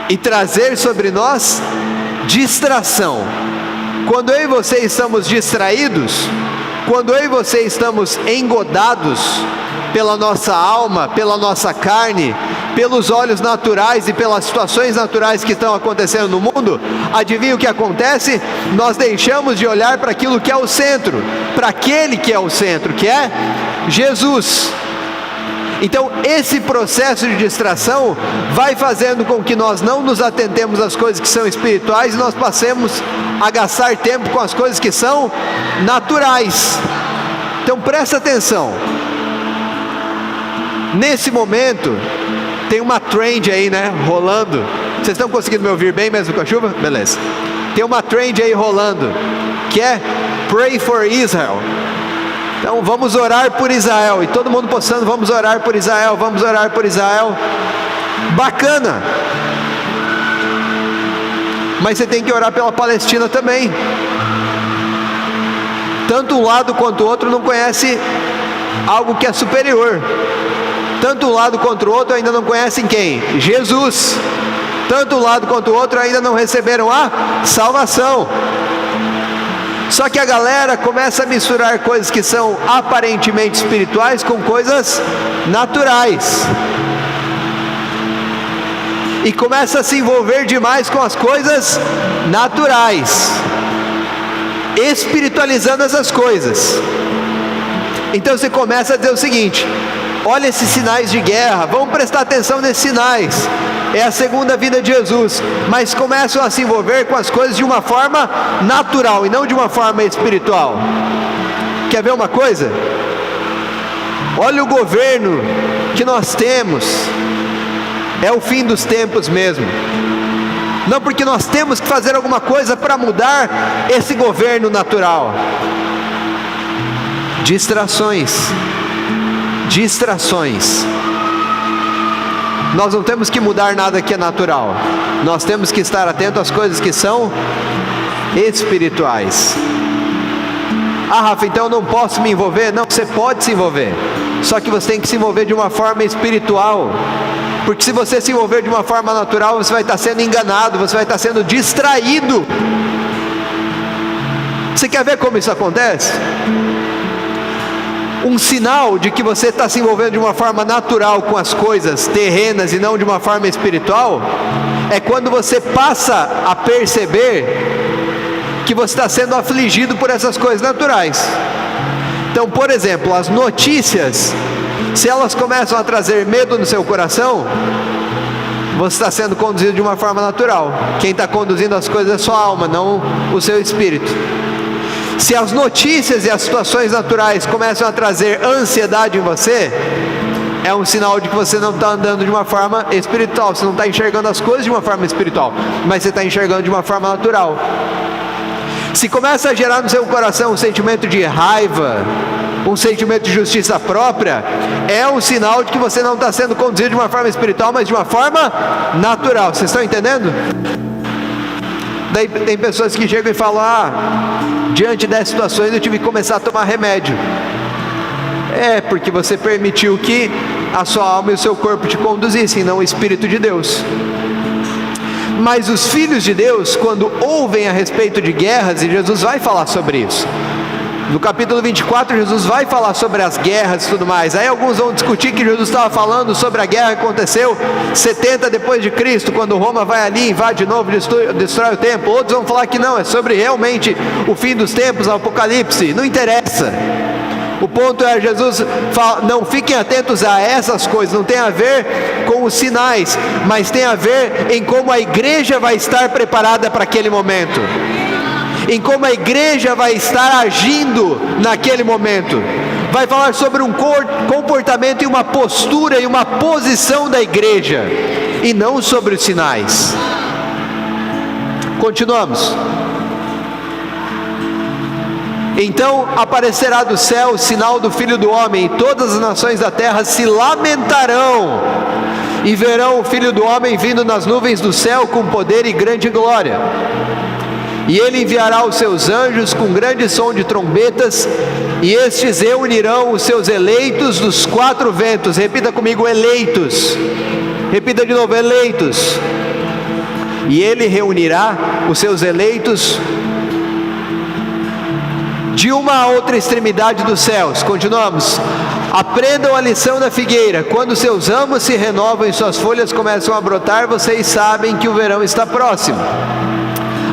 e trazer sobre nós distração. Quando eu e você estamos distraídos, quando eu e você estamos engodados pela nossa alma, pela nossa carne, pelos olhos naturais e pelas situações naturais que estão acontecendo no mundo, adivinha o que acontece? Nós deixamos de olhar para aquilo que é o centro, para aquele que é o centro, que é Jesus. Então esse processo de distração vai fazendo com que nós não nos atentemos às coisas que são espirituais e nós passemos a gastar tempo com as coisas que são naturais. Então presta atenção. Nesse momento tem uma trend aí, né, rolando. Vocês estão conseguindo me ouvir bem mesmo com a chuva? Beleza. Tem uma trend aí rolando, que é Pray for Israel. Então vamos orar por Israel, e todo mundo postando: vamos orar por Israel, vamos orar por Israel. Bacana. Mas você tem que orar pela Palestina também. Tanto um lado quanto o outro não conhece algo que é superior. Tanto um lado quanto o outro ainda não conhecem quem? Jesus. Tanto um lado quanto o outro ainda não receberam a salvação. Só que a galera começa a misturar coisas que são aparentemente espirituais com coisas naturais, e começa a se envolver demais com as coisas naturais, espiritualizando essas coisas. Então você começa a dizer o seguinte: olha esses sinais de guerra, vamos prestar atenção nesses sinais, é a segunda vinda de Jesus. Mas começam a se envolver com as coisas de uma forma natural e não de uma forma espiritual. Quer ver uma coisa? Olha o governo que nós temos, é o fim dos tempos mesmo. Não porque nós temos que fazer alguma coisa para mudar esse governo natural. Distrações. Nós não temos que mudar nada que é natural. Nós temos que estar atento às coisas que são espirituais. Ah, Rafa, então eu não posso me envolver? Não, você pode se envolver, só que você tem que se envolver de uma forma espiritual. Porque se você se envolver de uma forma natural, você vai estar sendo enganado, você vai estar sendo distraído. Você quer ver como isso acontece? Um sinal de que você está se envolvendo de uma forma natural com as coisas terrenas e não de uma forma espiritual, é quando você passa a perceber que você está sendo afligido por essas coisas naturais. Então, por exemplo, as notícias, se elas começam a trazer medo no seu coração, você está sendo conduzido de uma forma natural. Quem está conduzindo as coisas é a sua alma, não o seu espírito. Se as notícias e as situações naturais começam a trazer ansiedade em você, é um sinal de que você não está andando de uma forma espiritual. Você não está enxergando as coisas de uma forma espiritual, mas você está enxergando de uma forma natural. Se começa a gerar no seu coração um sentimento de raiva, um sentimento de justiça própria, é um sinal de que você não está sendo conduzido de uma forma espiritual, mas de uma forma natural. Vocês estão entendendo? Daí tem pessoas que chegam e falam: diante dessas situações eu tive que começar a tomar remédio. É porque você permitiu que a sua alma e o seu corpo te conduzissem, não o Espírito de Deus. Mas os filhos de Deus, quando ouvem a respeito de guerras, e Jesus vai falar sobre isso, No capítulo 24, Jesus vai falar sobre as guerras e tudo mais. Aí alguns vão discutir que Jesus estava falando sobre a guerra que aconteceu 70 depois de Cristo, quando Roma vai ali, invade de novo, destrói o templo. Outros vão falar que não, é sobre realmente o fim dos tempos, o Apocalipse. Não interessa. O ponto é, Jesus fala, não fiquem atentos a essas coisas, não tem a ver com os sinais, mas tem a ver em como a igreja vai estar preparada para aquele momento, em como a igreja vai estar agindo naquele momento. Vai falar sobre um comportamento e uma postura e uma posição da igreja, e não sobre os sinais. Continuamos. Então aparecerá do céu o sinal do Filho do Homem, e todas as nações da terra se lamentarão, e verão o Filho do Homem vindo nas nuvens do céu com poder e grande glória. E ele enviará os seus anjos com grande som de trombetas, e estes reunirão os seus eleitos dos quatro ventos. Repita comigo, eleitos. Repita de novo, eleitos. E ele reunirá os seus eleitos de uma a outra extremidade dos céus. Continuamos. Aprendam a lição da figueira: quando seus ramos se renovam e suas folhas começam a brotar, vocês sabem que o verão está próximo.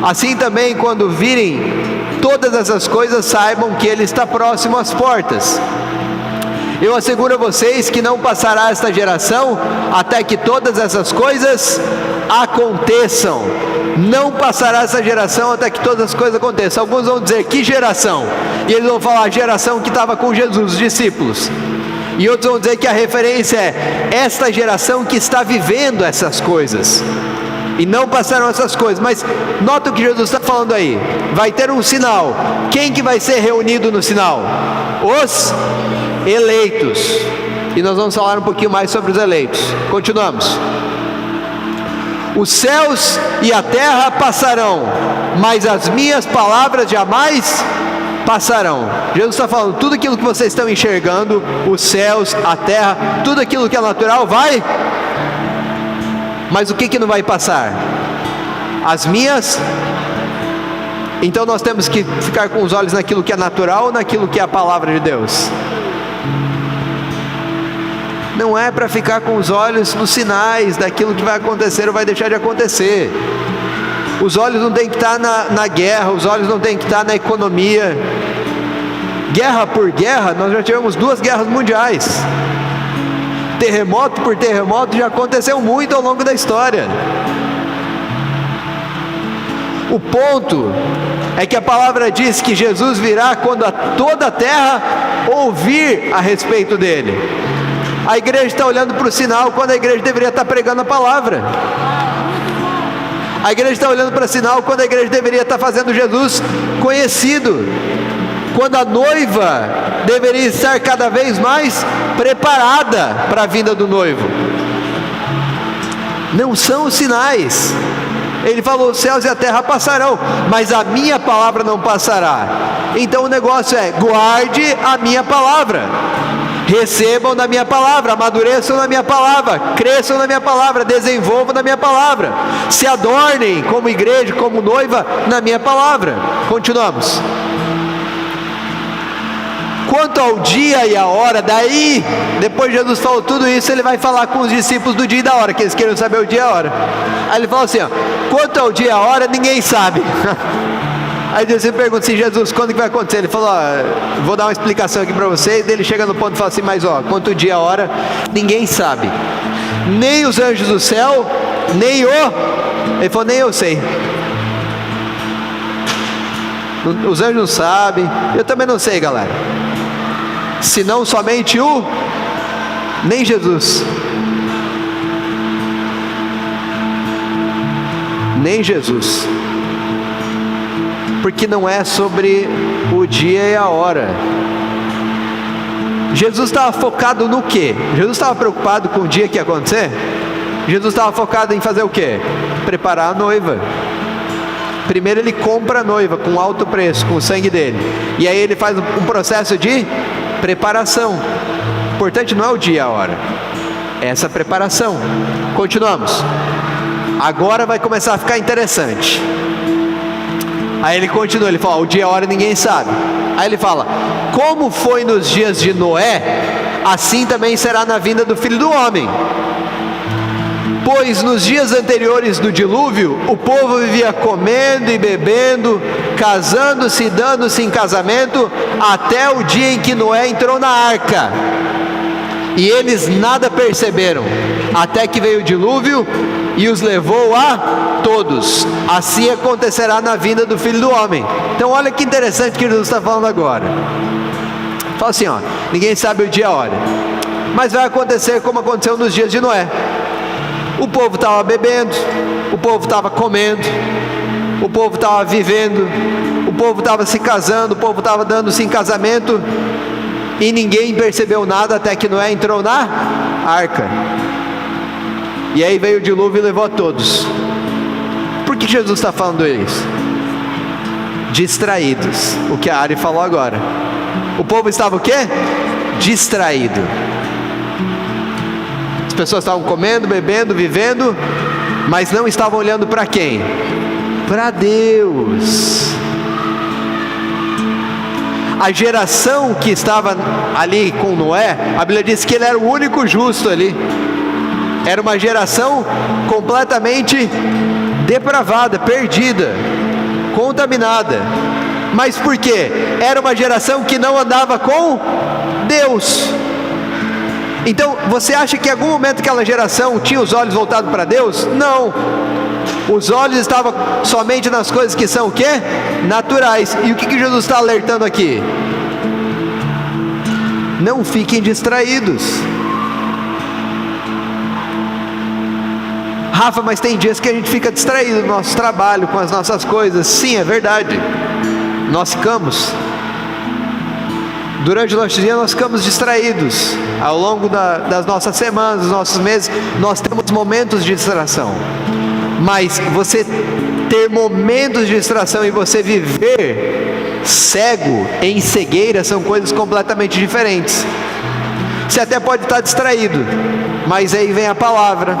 Assim também, quando virem todas essas coisas, saibam que ele está próximo às portas. Eu asseguro a vocês que não passará esta geração até que todas essas coisas aconteçam. Não passará essa geração até que todas as coisas aconteçam. Alguns vão dizer, que geração? E eles vão falar, a geração que estava com Jesus, os discípulos. E outros vão dizer que a referência é esta geração que está vivendo essas coisas. E não passarão essas coisas. Mas nota o que Jesus está falando aí. Vai ter um sinal. Quem que vai ser reunido no sinal? Os eleitos. E nós vamos falar um pouquinho mais sobre os eleitos. Continuamos. Os céus e a terra passarão, mas as minhas palavras jamais passarão. Jesus está falando, tudo aquilo que vocês estão enxergando, os céus, a terra, tudo aquilo que é natural vai, mas o que não vai passar? As minhas. Então nós temos que ficar com os olhos naquilo que é natural ou naquilo que é a palavra de Deus? Não é para ficar com os olhos nos sinais daquilo que vai acontecer ou vai deixar de acontecer. Os olhos não tem que estar na guerra, os olhos não tem que estar na economia. Guerra por guerra, nós já tivemos 2 guerras mundiais. Terremoto por terremoto já aconteceu muito ao longo da história. O ponto é que a palavra diz que Jesus virá quando toda a terra ouvir a respeito dele. A igreja está olhando para o sinal quando a igreja deveria estar pregando a palavra. A igreja está olhando para o sinal quando a igreja deveria estar fazendo Jesus conhecido. Quando a noiva deveria estar cada vez mais preparada para a vinda do noivo. Não são os sinais. Ele falou, os céus e a terra passarão, mas a minha palavra não passará. Então o negócio é, guarde a minha palavra. Recebam da minha palavra, amadureçam na minha palavra, cresçam na minha palavra, desenvolvam na minha palavra, se adornem como igreja, como noiva na minha palavra. Continuamos. Quanto ao dia e a hora, daí, depois Jesus falou tudo isso, ele vai falar com os discípulos do dia e da hora, que eles queriam saber o dia e a hora. Aí ele fala assim, ó, quanto ao dia e a hora, ninguém sabe. Aí você pergunta assim, Jesus, quando que vai acontecer? Ele falou, ó, vou dar uma explicação aqui para você. E daí ele chega no ponto e fala assim, mas ó, quanto o dia e a hora, ninguém sabe. Nem os anjos do céu, nem o... Ele falou, nem eu sei. Os anjos não sabem, eu também não sei, galera. Senão somente nem Jesus. Nem Jesus. Porque não é sobre o dia e a hora. Jesus estava focado no quê? Jesus estava preocupado com o dia que ia acontecer? Jesus estava focado em fazer o quê? Preparar a noiva. Primeiro ele compra a noiva com alto preço, com o sangue dele. E aí ele faz um processo de preparação. O importante não é o dia e a hora, é essa preparação. Continuamos. Agora vai começar a ficar interessante. Aí ele continua, ele fala, o dia e a hora ninguém sabe. Aí ele fala: como foi nos dias de Noé, assim também será na vinda do Filho do Homem. Pois nos dias anteriores do dilúvio, o povo vivia comendo e bebendo, casando-se e dando-se em casamento, até o dia em que Noé entrou na arca. E eles nada perceberam, até que veio o dilúvio e os levou a todos. Assim acontecerá na vinda do Filho do Homem. Então olha que interessante que Jesus está falando agora. Fala assim, ó: ninguém sabe o dia e a hora, mas vai acontecer como aconteceu nos dias de Noé. O povo estava bebendo, o povo estava comendo, o povo estava vivendo, o povo estava se casando, o povo estava dando-se em casamento, e ninguém percebeu nada até que Noé entrou na arca. E aí veio o dilúvio e levou a todos. Por que Jesus está falando isso? Distraídos. O que a Ari falou agora. O povo estava o quê? Distraído. As pessoas estavam comendo, bebendo, vivendo, mas não estavam olhando para quem? Para Deus. A geração que estava ali com Noé, a Bíblia diz que ele era o único justo ali. Era uma geração completamente depravada, perdida, contaminada. Mas por quê? Era uma geração que não andava com Deus. Então, você acha que em algum momento aquela geração tinha os olhos voltados para Deus? Não. Os olhos estavam somente nas coisas que são o quê? Naturais. E o que Jesus está alertando aqui? Não fiquem distraídos. Rafa, mas tem dias que a gente fica distraído no nosso trabalho, com as nossas coisas. Sim, é verdade. Nós ficamos. Durante o nosso dia nós ficamos distraídos. Ao longo das nossas semanas, dos nossos meses, nós temos momentos de distração. Mas você ter momentos de distração e você viver cego, em cegueira, são coisas completamente diferentes. Você até pode estar distraído, mas aí vem a palavra,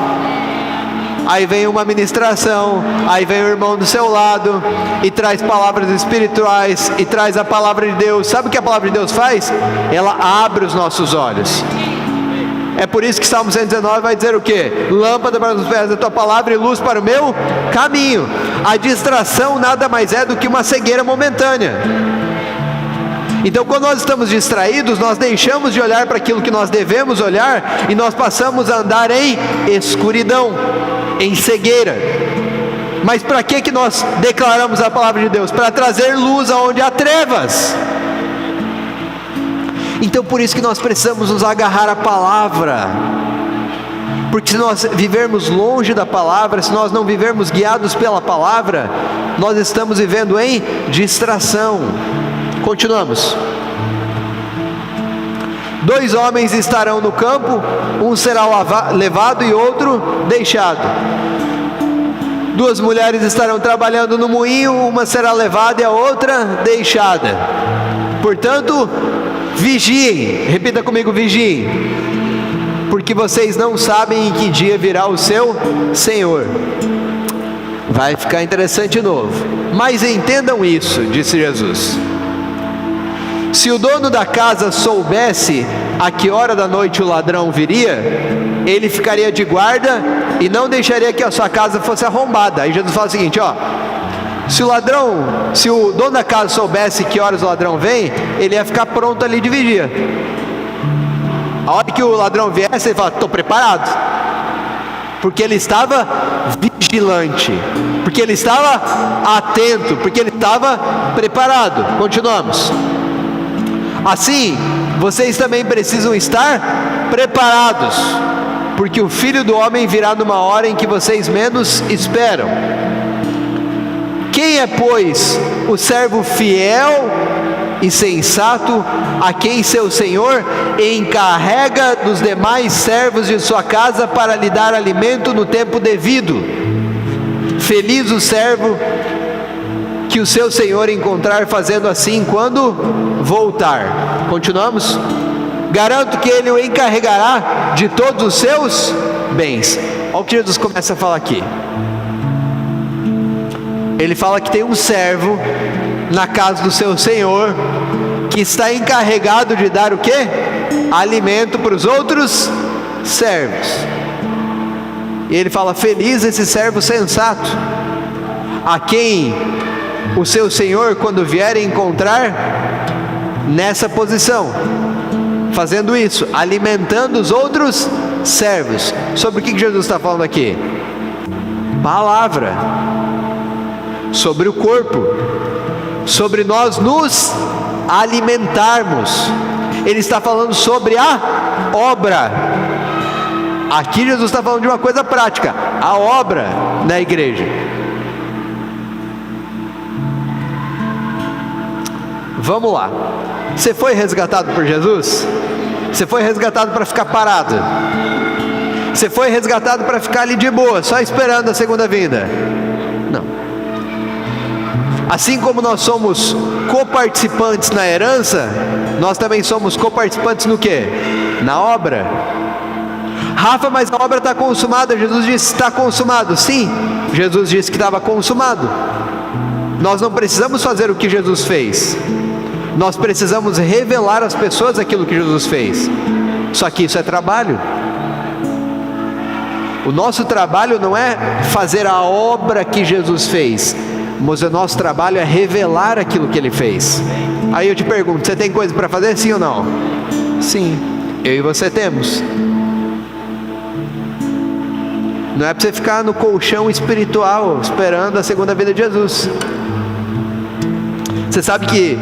aí vem uma ministração, aí vem o irmão do seu lado e traz palavras espirituais e traz a palavra de Deus. Sabe o que a palavra de Deus faz? Ela abre os nossos olhos. É por isso que Salmo 119 vai dizer o quê? Lâmpada para os pés da tua palavra e luz para o meu caminho. A distração nada mais é do que uma cegueira momentânea. Então, quando nós estamos distraídos, nós deixamos de olhar para aquilo que nós devemos olhar e nós passamos a andar em escuridão, em cegueira. Mas para que nós declaramos a palavra de Deus? Para trazer luz aonde há trevas. Então por isso que nós precisamos nos agarrar à palavra, porque se nós vivermos longe da palavra, se nós não vivermos guiados pela palavra, nós estamos vivendo em distração. Continuamos. 2 homens estarão no campo, um será levado e outro deixado. 2 mulheres estarão trabalhando no moinho, uma será levada e a outra deixada. Portanto, vigiem, repita comigo: vigiem, porque vocês não sabem em que dia virá o seu Senhor. Vai ficar interessante de novo. Mas entendam isso, disse Jesus: se o dono da casa soubesse a que hora da noite o ladrão viria, ele ficaria de guarda e não deixaria que a sua casa fosse arrombada. Aí Jesus fala o seguinte, ó: se o dono da casa soubesse que horas o ladrão vem, ele ia ficar pronto ali de vigia. A hora que o ladrão viesse, ele fala: estou preparado. Porque ele estava vigilante, porque ele estava atento, porque ele estava preparado. Continuamos. Assim, vocês também precisam estar preparados, porque o Filho do Homem virá numa hora em que vocês menos esperam. Quem é, pois, o servo fiel e sensato, a quem seu Senhor encarrega dos demais servos de sua casa para lhe dar alimento no tempo devido? Feliz o servo que o seu Senhor encontrar fazendo assim quando voltar. Continuamos? Garanto que ele o encarregará de todos os seus bens. Olha o que Jesus começa a falar aqui. Ele fala que tem um servo na casa do seu Senhor que está encarregado de dar o quê? Alimento para os outros servos. E ele fala: feliz esse servo sensato, a quem o seu senhor, quando vier, encontrar nessa posição, fazendo isso, alimentando os outros servos. Sobre o que Jesus está falando aqui? Palavra, sobre o corpo, sobre nós nos alimentarmos. Ele está falando sobre a obra. Aqui Jesus está falando de uma coisa prática, a obra na igreja. Vamos lá. Você foi resgatado por Jesus? Você foi resgatado para ficar parado? Você foi resgatado para ficar ali de boa, só esperando a segunda vinda? Não. Assim como nós somos coparticipantes na herança, nós também somos coparticipantes no quê? Na obra. Rafa, mas a obra está consumada. Jesus disse: está consumado. Sim, Jesus disse que estava consumado. Nós não precisamos fazer o que Jesus fez, nós precisamos revelar às pessoas aquilo que Jesus fez. Só que isso é trabalho. O nosso trabalho não é fazer a obra que Jesus fez, mas o nosso trabalho é revelar aquilo que Ele fez. Aí eu te pergunto: você tem coisa para fazer, sim ou não? Sim, eu e você temos. Não é para você ficar no colchão espiritual esperando a segunda vinda de Jesus. Você sabe que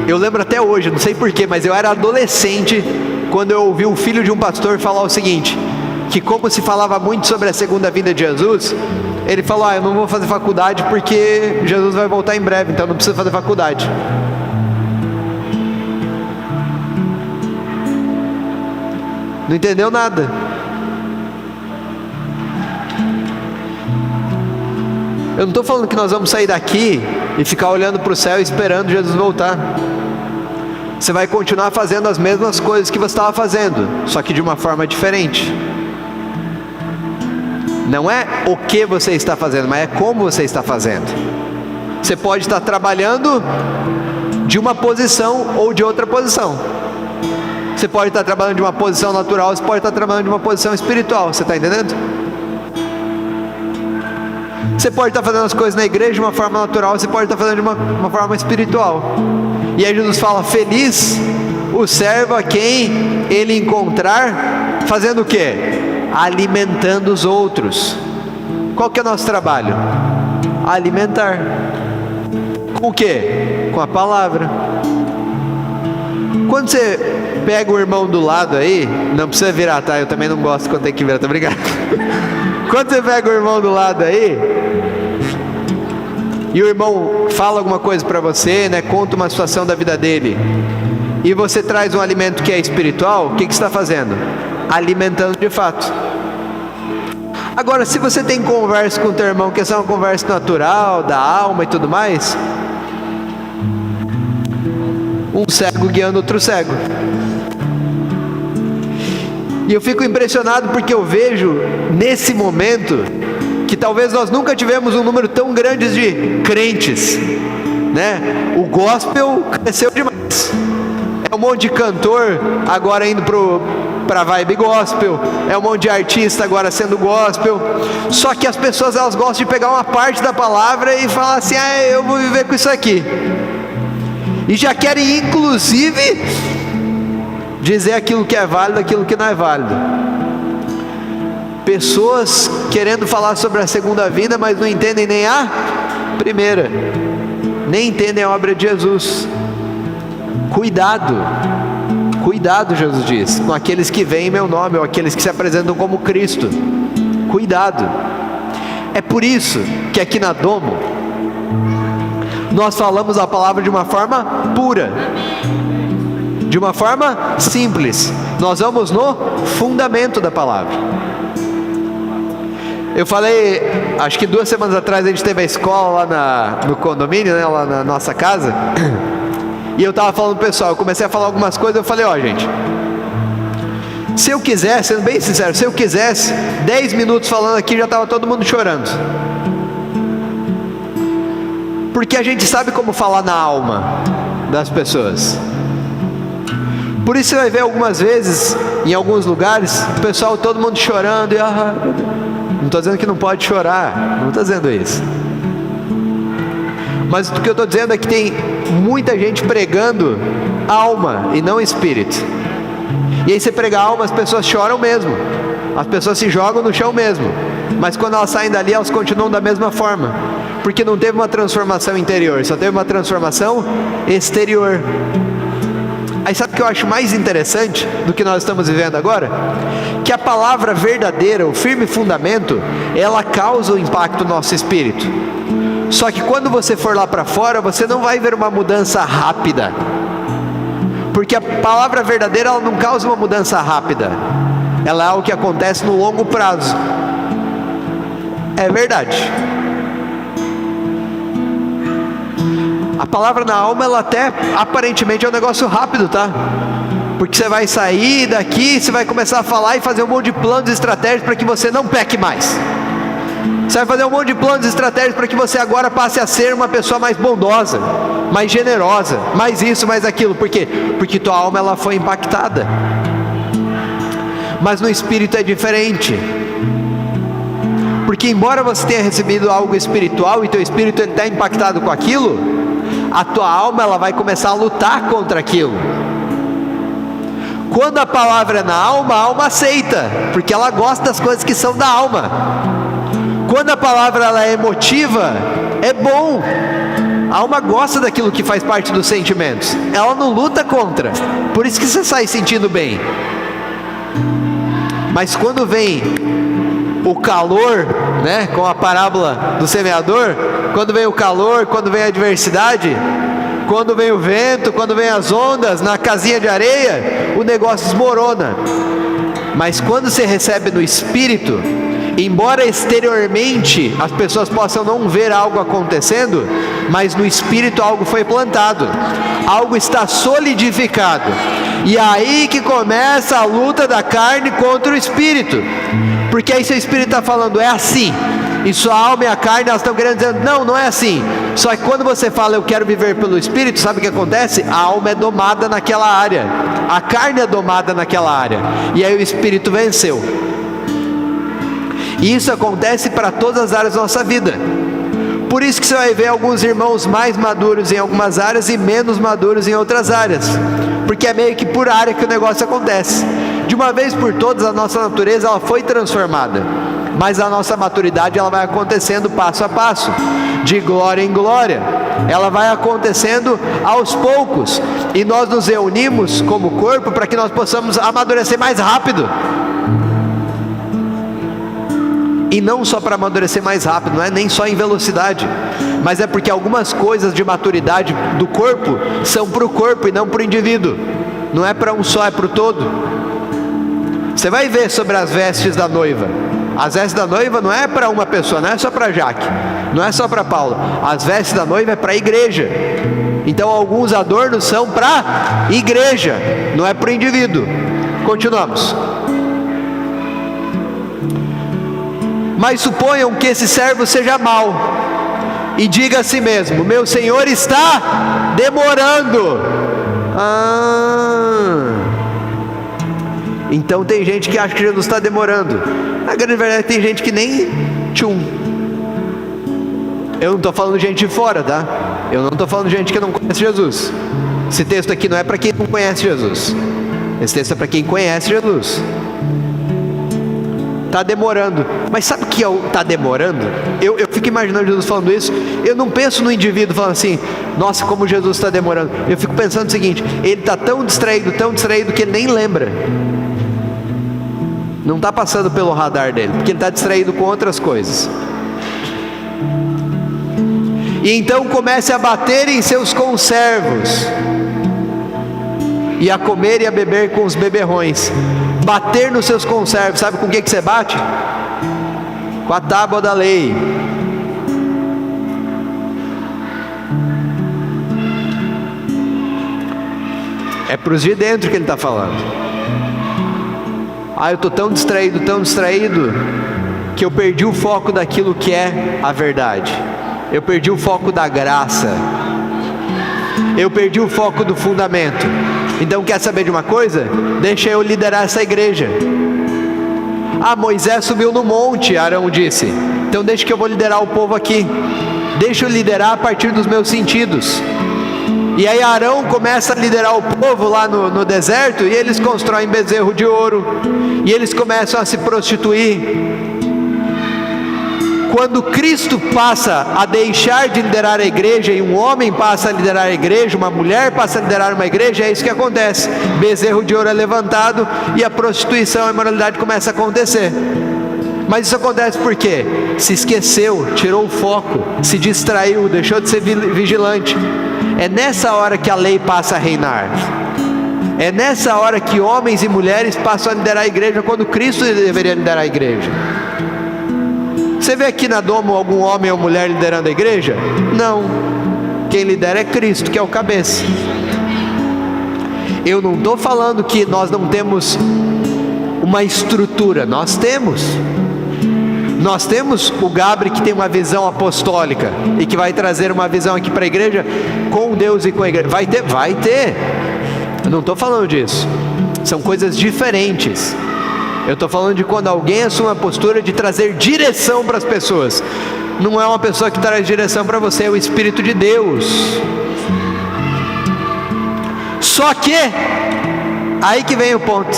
eu lembro até hoje, não sei porquê, mas eu era adolescente quando eu ouvi o filho de um pastor falar o seguinte: que como se falava muito sobre a segunda vinda de Jesus, ele falou: eu não vou fazer faculdade porque Jesus vai voltar em breve, então não preciso fazer faculdade. Não entendeu nada. Eu não estou falando que nós vamos sair daqui e ficar olhando para o céu esperando Jesus voltar. Você vai continuar fazendo as mesmas coisas que você estava fazendo, só que de uma forma diferente. Não é o que você está fazendo, mas é como você está fazendo. Você pode estar trabalhando de uma posição ou de outra posição. Você pode estar trabalhando de uma posição natural, você pode estar trabalhando de uma posição espiritual. Você está entendendo? Você pode estar fazendo as coisas na igreja de uma forma natural, você pode estar fazendo de uma forma espiritual. E aí Jesus fala: feliz o servo a quem ele encontrar fazendo o quê? Alimentando os outros. Qual que é o nosso trabalho? Alimentar. Com o quê? Com a palavra. Quando você pega o irmão do lado aí, não precisa virar, tá? Eu também não gosto quando tem que virar, tá? Obrigado. Quando você pega o irmão do lado aí, e o irmão fala alguma coisa para você, né? Conta uma situação da vida dele, e você traz um alimento que é espiritual, o que você está fazendo? Alimentando de fato. Agora, se você tem conversa com o teu irmão, que é só uma conversa natural, da alma e tudo mais, um cego guiando outro cego. E eu fico impressionado porque eu vejo nesse momento que talvez nós nunca tivemos um número tão grande de crentes, né? O gospel cresceu demais. É um monte de cantor agora indo para vibe gospel, é um monte de artista agora sendo gospel. Só que as pessoas, elas gostam de pegar uma parte da palavra e falar assim: eu vou viver com isso aqui. E já querem inclusive dizer aquilo que é válido, aquilo que não é válido. Pessoas querendo falar sobre a segunda vinda, mas não entendem nem a primeira, nem entendem a obra de Jesus. Cuidado, cuidado, Jesus diz, com aqueles que vêm em meu nome, ou aqueles que se apresentam como Cristo. Cuidado. É por isso que aqui na Domo nós falamos a palavra de uma forma pura, de uma forma simples. Nós vamos no fundamento da palavra. Eu falei, acho que 2 semanas atrás a gente teve a escola lá no condomínio, né, lá na nossa casa. E eu estava falando pro pessoal, eu comecei a falar algumas coisas, eu falei: gente, se eu quisesse, sendo bem sincero, se eu quisesse 10 minutos falando aqui, já estava todo mundo chorando. Porque a gente sabe como falar na alma das pessoas. Por isso você vai ver algumas vezes, em alguns lugares, o pessoal, todo mundo chorando, e não estou dizendo que não pode chorar, não estou dizendo isso. Mas o que eu estou dizendo é que tem muita gente pregando alma e não espírito. E aí você prega alma, as pessoas choram mesmo, as pessoas se jogam no chão mesmo, mas quando elas saem dali, elas continuam da mesma forma, porque não teve uma transformação interior, só teve uma transformação exterior. Aí sabe o que eu acho mais interessante do que nós estamos vivendo agora? Que a palavra verdadeira, o firme fundamento, ela causa um impacto no nosso espírito. Só que quando você for lá para fora, você não vai ver uma mudança rápida, porque a palavra verdadeira, ela não causa uma mudança rápida, ela é algo que acontece no longo prazo. É verdade. A palavra na alma, ela até aparentemente é um negócio rápido, tá? Porque você vai sair daqui, você vai começar a falar e fazer um monte de planos e estratégias para que você não peque mais. Você vai fazer um monte de planos e estratégias para que você agora passe a ser uma pessoa mais bondosa, mais generosa, mais isso, mais aquilo. Por quê? Porque tua alma, ela foi impactada. Mas no espírito é diferente. Porque embora você tenha recebido algo espiritual e teu espírito está impactado com aquilo, a tua alma, ela vai começar a lutar contra aquilo. Quando a palavra é na alma, a alma aceita, porque ela gosta das coisas que são da alma. Quando a palavra, ela é emotiva, é bom. A alma gosta daquilo que faz parte dos sentimentos, ela não luta contra, por isso que você sai sentindo bem. Mas quando vem o calor, né, com a parábola do semeador, quando vem o calor, quando vem a adversidade, quando vem o vento, quando vem as ondas na casinha de areia, o negócio desmorona. Mas quando você recebe no espírito, embora exteriormente as pessoas possam não ver algo acontecendo, mas no espírito algo foi plantado, algo está solidificado. E aí que começa a luta da carne contra o espírito, porque aí seu espírito está falando, é assim, e sua alma e a carne, elas estão querendo dizer, não, não é assim. Só que quando você fala, eu quero viver pelo espírito, sabe o que acontece? A alma é domada naquela área, a carne é domada naquela área, e aí o espírito venceu. E isso acontece para todas as áreas da nossa vida. Por isso que você vai ver alguns irmãos mais maduros em algumas áreas e menos maduros em outras áreas, porque é meio que por área que o negócio acontece. De uma vez por todas, a nossa natureza, ela foi transformada, mas a nossa maturidade, ela vai acontecendo passo a passo, de glória em glória. Ela vai acontecendo aos poucos, e nós nos reunimos como corpo para que nós possamos amadurecer mais rápido. E não só para amadurecer mais rápido, não é nem só em velocidade, mas é porque algumas coisas de maturidade do corpo são para o corpo e não para o indivíduo. Não é para um só, é para o todo. Você vai ver sobre as vestes da noiva. As vestes da noiva não é para uma pessoa, não é só para Jaque, não é só para Paula. As vestes da noiva é para a igreja. Então alguns adornos são para a igreja, não é para o indivíduo. Continuamos. Mas suponham que esse servo seja mau, e diga a si mesmo, meu senhor está demorando. Então tem gente que acha que Jesus está demorando. Na grande verdade tem gente que nem tchum. Eu não estou falando de gente de fora, tá? Eu não estou falando de gente que não conhece Jesus. Esse texto aqui não é para quem não conhece Jesus, esse texto é para quem conhece Jesus. Está demorando. Mas sabe o que está demorando? Eu fico imaginando Jesus falando isso. Eu não penso no indivíduo falando assim, nossa, como Jesus está demorando. Eu fico pensando o seguinte, ele está tão distraído que ele nem lembra. Não está passando pelo radar dele, porque ele está distraído com outras coisas. E então comece a bater em seus conservos, e a comer e a beber com os beberrões. Bater nos seus conservos, sabe com o que você bate? Com a tábua da lei. É para os de dentro que ele está falando. Eu estou tão distraído, que eu perdi o foco daquilo que é a verdade. Eu perdi o foco da graça. Eu perdi o foco do fundamento. Então quer saber de uma coisa? Deixa eu liderar essa igreja. Ah, Moisés subiu no monte, Arão disse. Então deixa que eu vou liderar o povo aqui. Deixa eu liderar a partir dos meus sentidos. E aí Arão começa a liderar o povo lá no deserto, e eles constroem bezerro de ouro, e eles começam a se prostituir. Quando Cristo passa a deixar de liderar a igreja, e um homem passa a liderar a igreja, uma mulher passa a liderar uma igreja, é isso que acontece. Bezerro de ouro é levantado, e a prostituição, a imoralidade começa a acontecer. Mas isso acontece por quê? Se esqueceu, tirou o foco, se distraiu, deixou de ser vigilante. É nessa hora que a lei passa a reinar. É nessa hora que homens e mulheres passam a liderar a igreja, quando Cristo deveria liderar a igreja. Você vê aqui na Domo algum homem ou mulher liderando a igreja? Não. Quem lidera é Cristo, que é o cabeça. Eu não estou falando que nós não temos uma estrutura. Nós temos. Nós temos o Gabriel, que tem uma visão apostólica e que vai trazer uma visão aqui para a igreja, com Deus e com a igreja. Vai ter. Eu não estou falando disso. São coisas diferentes. Eu estou falando de quando alguém assume a postura de trazer direção para as pessoas. Não é uma pessoa que traz direção para você, é o Espírito de Deus. Só que, aí que vem o ponto.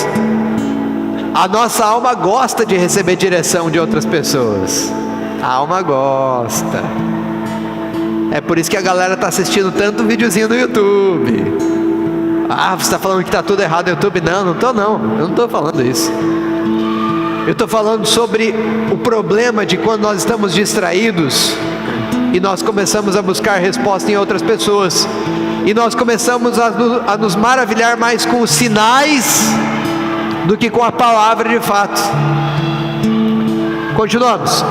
A nossa alma gosta de receber direção de outras pessoas. A alma gosta. É por isso que a galera está assistindo tanto videozinho no YouTube. Ah, você está falando que está tudo errado no YouTube? Não, não estou não. Eu não estou falando isso. Eu estou falando sobre o problema de quando nós estamos distraídos e nós começamos a buscar resposta em outras pessoas. E nós começamos a nos maravilhar mais com os sinais do que com a palavra de fato. Continuamos.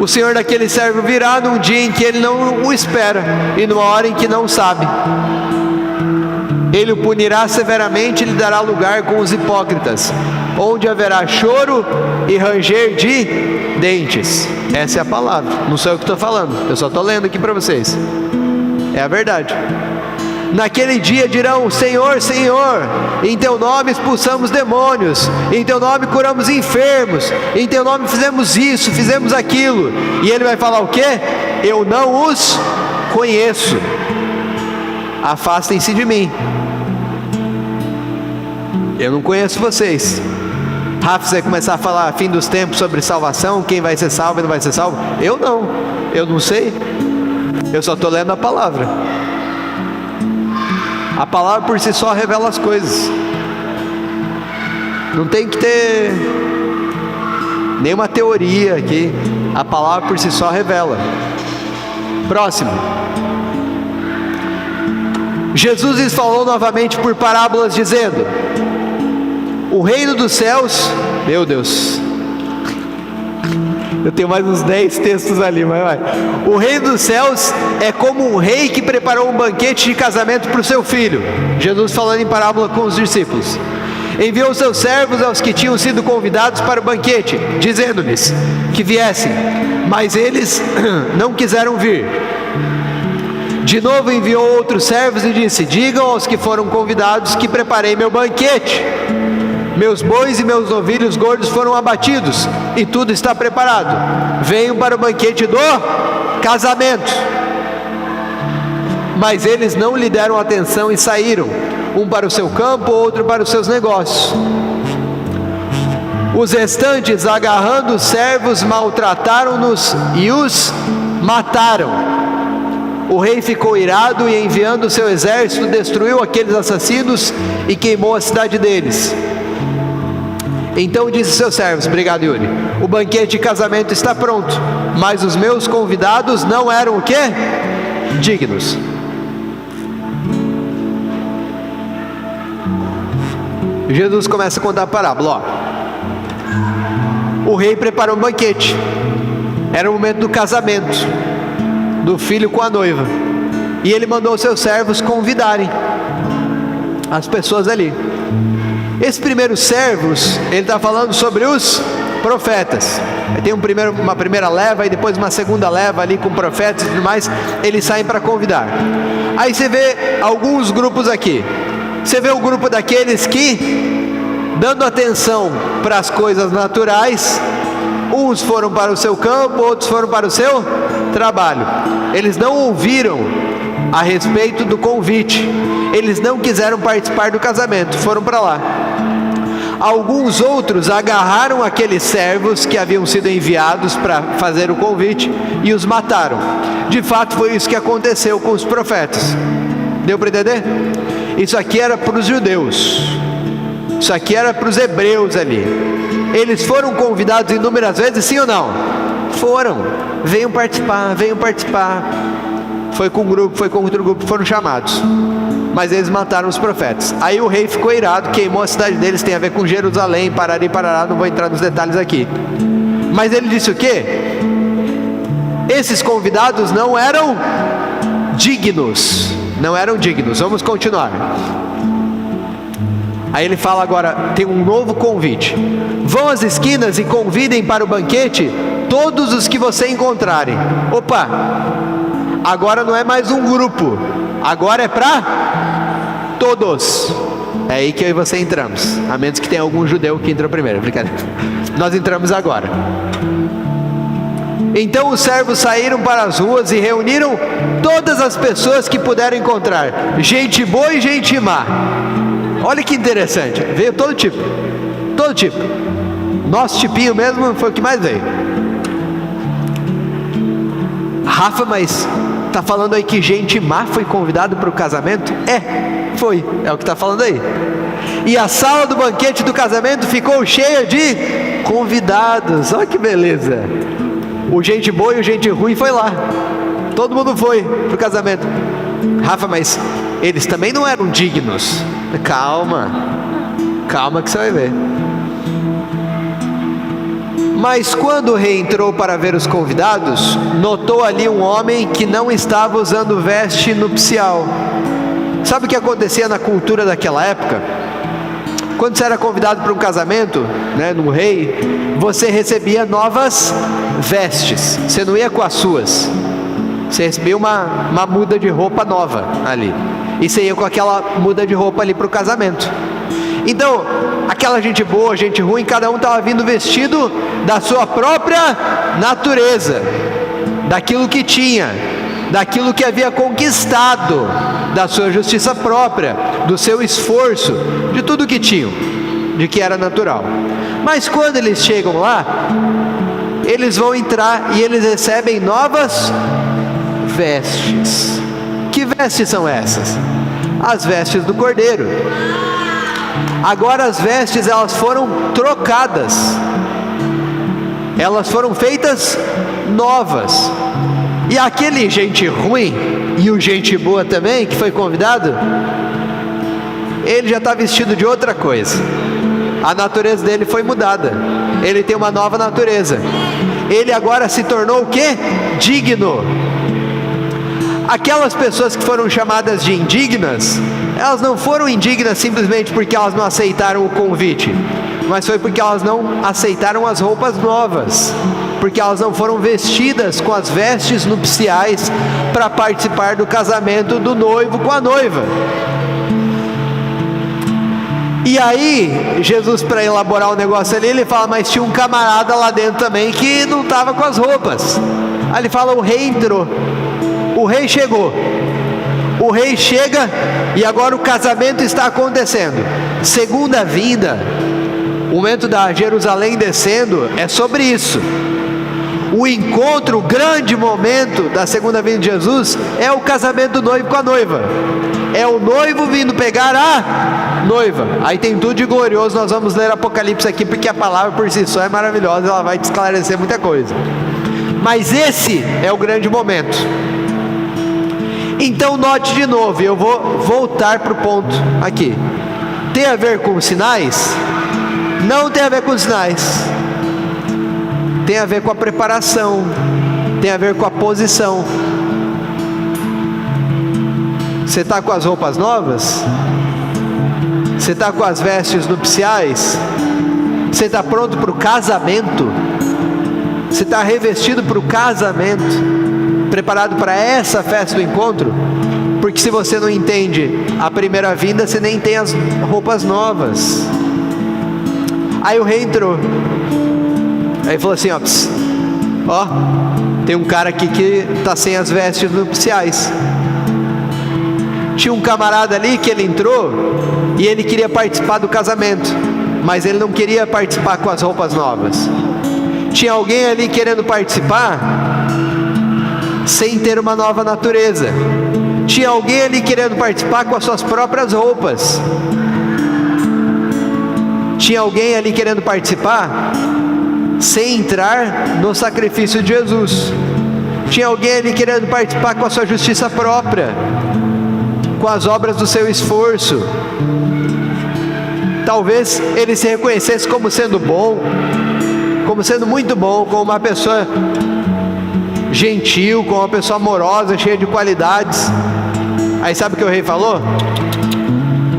O Senhor daquele servo virá num dia em que ele não o espera e numa hora em que não sabe. Ele o punirá severamente e lhe dará lugar com os hipócritas, onde haverá choro e ranger de dentes. Essa é a palavra, não sou eu que estou falando, eu só estou lendo aqui para vocês. É a verdade. Naquele dia dirão: Senhor, Senhor, em teu nome expulsamos demônios, em teu nome curamos enfermos, em teu nome fizemos isso, fizemos aquilo. E ele vai falar o quê? Eu não os conheço, afastem-se de mim. Eu não conheço vocês. Rafa, você vai começar a falar fim dos tempos sobre salvação, quem vai ser salvo e não vai ser salvo? Eu não sei. Eu só estou lendo a palavra. A palavra por si só revela as coisas. Não tem que ter nenhuma teoria aqui. A palavra por si só revela. Próximo. Jesus lhes falou novamente por parábolas, dizendo: o reino dos céus... Meu Deus, eu tenho mais uns 10 textos ali, mas vai. O reino dos céus é como um rei que preparou um banquete de casamento para o seu filho. Jesus falando em parábola com os discípulos. Enviou seus servos aos que tinham sido convidados para o banquete, dizendo-lhes que viessem, mas eles não quiseram vir. De novo enviou outros servos e disse: digam aos que foram convidados que preparei meu banquete. Meus bois e meus novilhos gordos foram abatidos e tudo está preparado. Venham para o banquete do casamento. Mas eles não lhe deram atenção e saíram, um para o seu campo, outro para os seus negócios. Os restantes, agarrando os servos, maltrataram-nos e os mataram. O rei ficou irado e, enviando o seu exército, destruiu aqueles assassinos e queimou a cidade deles. Então disse aos seus servos: obrigado, Yuri, o banquete de casamento está pronto, mas os meus convidados não eram o quê? Dignos. Jesus começa a contar a parábola. O rei preparou um banquete. Era o momento do casamento do filho com a noiva, e ele mandou seus servos convidarem as pessoas ali. Esses primeiros servos, ele está falando sobre os profetas. Tem uma primeira leva e depois uma segunda leva ali com profetas e tudo mais. Eles saem para convidar. Aí você vê alguns grupos aqui. Você vê o grupo daqueles que, dando atenção para as coisas naturais, uns foram para o seu campo, outros foram para o seu trabalho. Eles não ouviram a respeito do convite. Eles não quiseram participar do casamento, foram para lá. Alguns outros agarraram aqueles servos que haviam sido enviados para fazer o convite e os mataram. De fato, foi isso que aconteceu com os profetas. Deu para entender? Isso aqui era para os judeus. Isso aqui era para os hebreus ali. Eles foram convidados inúmeras vezes, sim ou não? Foram. Venham participar, venham participar. Foi com um grupo, foi com outro grupo, foram chamados. Mas eles mataram os profetas. Aí o rei ficou irado, queimou a cidade deles. Tem a ver com Jerusalém, Parari, Parará. Não vou entrar nos detalhes aqui. Mas ele disse o quê? Esses convidados não eram dignos. Não eram dignos. Vamos continuar. Aí ele fala agora, tem um novo convite. Vão às esquinas e convidem para o banquete todos os que você encontrarem. Opa! Agora não é mais um grupo. Agora é para todos. É aí que eu e você entramos. A menos que tenha algum judeu que entrou primeiro. Brincadeira. Nós entramos agora. Então os servos saíram para as ruas e reuniram todas as pessoas que puderam encontrar. Gente boa e gente má. Olha que interessante. Veio todo tipo. Todo tipo. Nosso tipinho mesmo foi o que mais veio. Rafa, mas tá falando aí que gente má foi convidado para o casamento? Foi. É o que tá falando aí. E a sala do banquete do casamento ficou cheia de convidados. Olha que beleza. O gente boa e o gente ruim foi lá. Todo mundo foi pro casamento. Rafa, mas eles também não eram dignos. Calma. Calma que você vai ver. Mas quando o rei entrou para ver os convidados, notou ali um homem que não estava usando veste nupcial. Sabe o que acontecia na cultura daquela época? Quando você era convidado para um casamento, num rei, você recebia novas vestes. Você não ia com as suas. Você recebia uma muda de roupa nova ali. E você ia com aquela muda de roupa ali para o casamento. Então, aquela gente boa, gente ruim, cada um estava vindo vestido da sua própria natureza, daquilo que tinha, daquilo que havia conquistado, da sua justiça própria, do seu esforço, de tudo que tinham, de que era natural. Mas quando eles chegam lá, eles vão entrar e eles recebem novas vestes. Que vestes são essas? As vestes do Cordeiro. Agora as vestes, elas foram trocadas. Elas foram feitas novas. E aquele gente ruim e o gente boa também, que foi convidado, ele já está vestido de outra coisa. A natureza dele foi mudada. Ele tem uma nova natureza. Ele agora se tornou o quê? Digno. Aquelas pessoas que foram chamadas de indignas, elas não foram indignas simplesmente porque elas não aceitaram o convite, mas foi porque elas não aceitaram as roupas novas, porque elas não foram vestidas com as vestes nupciais para participar do casamento do noivo com a noiva. E aí, Jesus, para elaborar o negócio ali, ele fala, mas tinha um camarada lá dentro também que não estava com as roupas. Aí ele fala, o rei entrou. O rei chegou. O rei chega e agora o casamento está acontecendo. Segunda vinda, o momento da Jerusalém descendo, é sobre isso. O encontro, o grande momento da segunda vinda de Jesus é o casamento do noivo com a noiva. É o noivo vindo pegar a noiva. Aí tem tudo de glorioso. Nós vamos ler Apocalipse aqui porque a palavra por si só é maravilhosa. Ela vai te esclarecer muita coisa. Mas esse é o grande momento. Então note de novo, eu vou voltar para o ponto aqui. Tem a ver com sinais? Não tem a ver com sinais. Tem a ver com a preparação. Tem a ver com a posição. Você está com as roupas novas? Você está com as vestes nupciais? Você está pronto para o casamento? Você está revestido para o casamento? Preparado para essa festa do encontro? Porque se você não entende a primeira vinda, você nem tem as roupas novas. Aí o rei entrou. Aí falou assim, ó, tem um cara aqui que está sem as vestes nupciais. Tinha um camarada ali que ele entrou e ele queria participar do casamento, mas ele não queria participar com as roupas novas. Tinha alguém ali querendo participar sem ter uma nova natureza. Tinha alguém ali querendo participar com as suas próprias roupas. Tinha alguém ali querendo participar sem entrar no sacrifício de Jesus. Tinha alguém ali querendo participar com a sua justiça própria, com as obras do seu esforço. Talvez ele se reconhecesse como sendo bom, como sendo muito bom, como uma pessoa gentil, como uma pessoa amorosa, cheia de qualidades. Aí sabe o que o rei falou?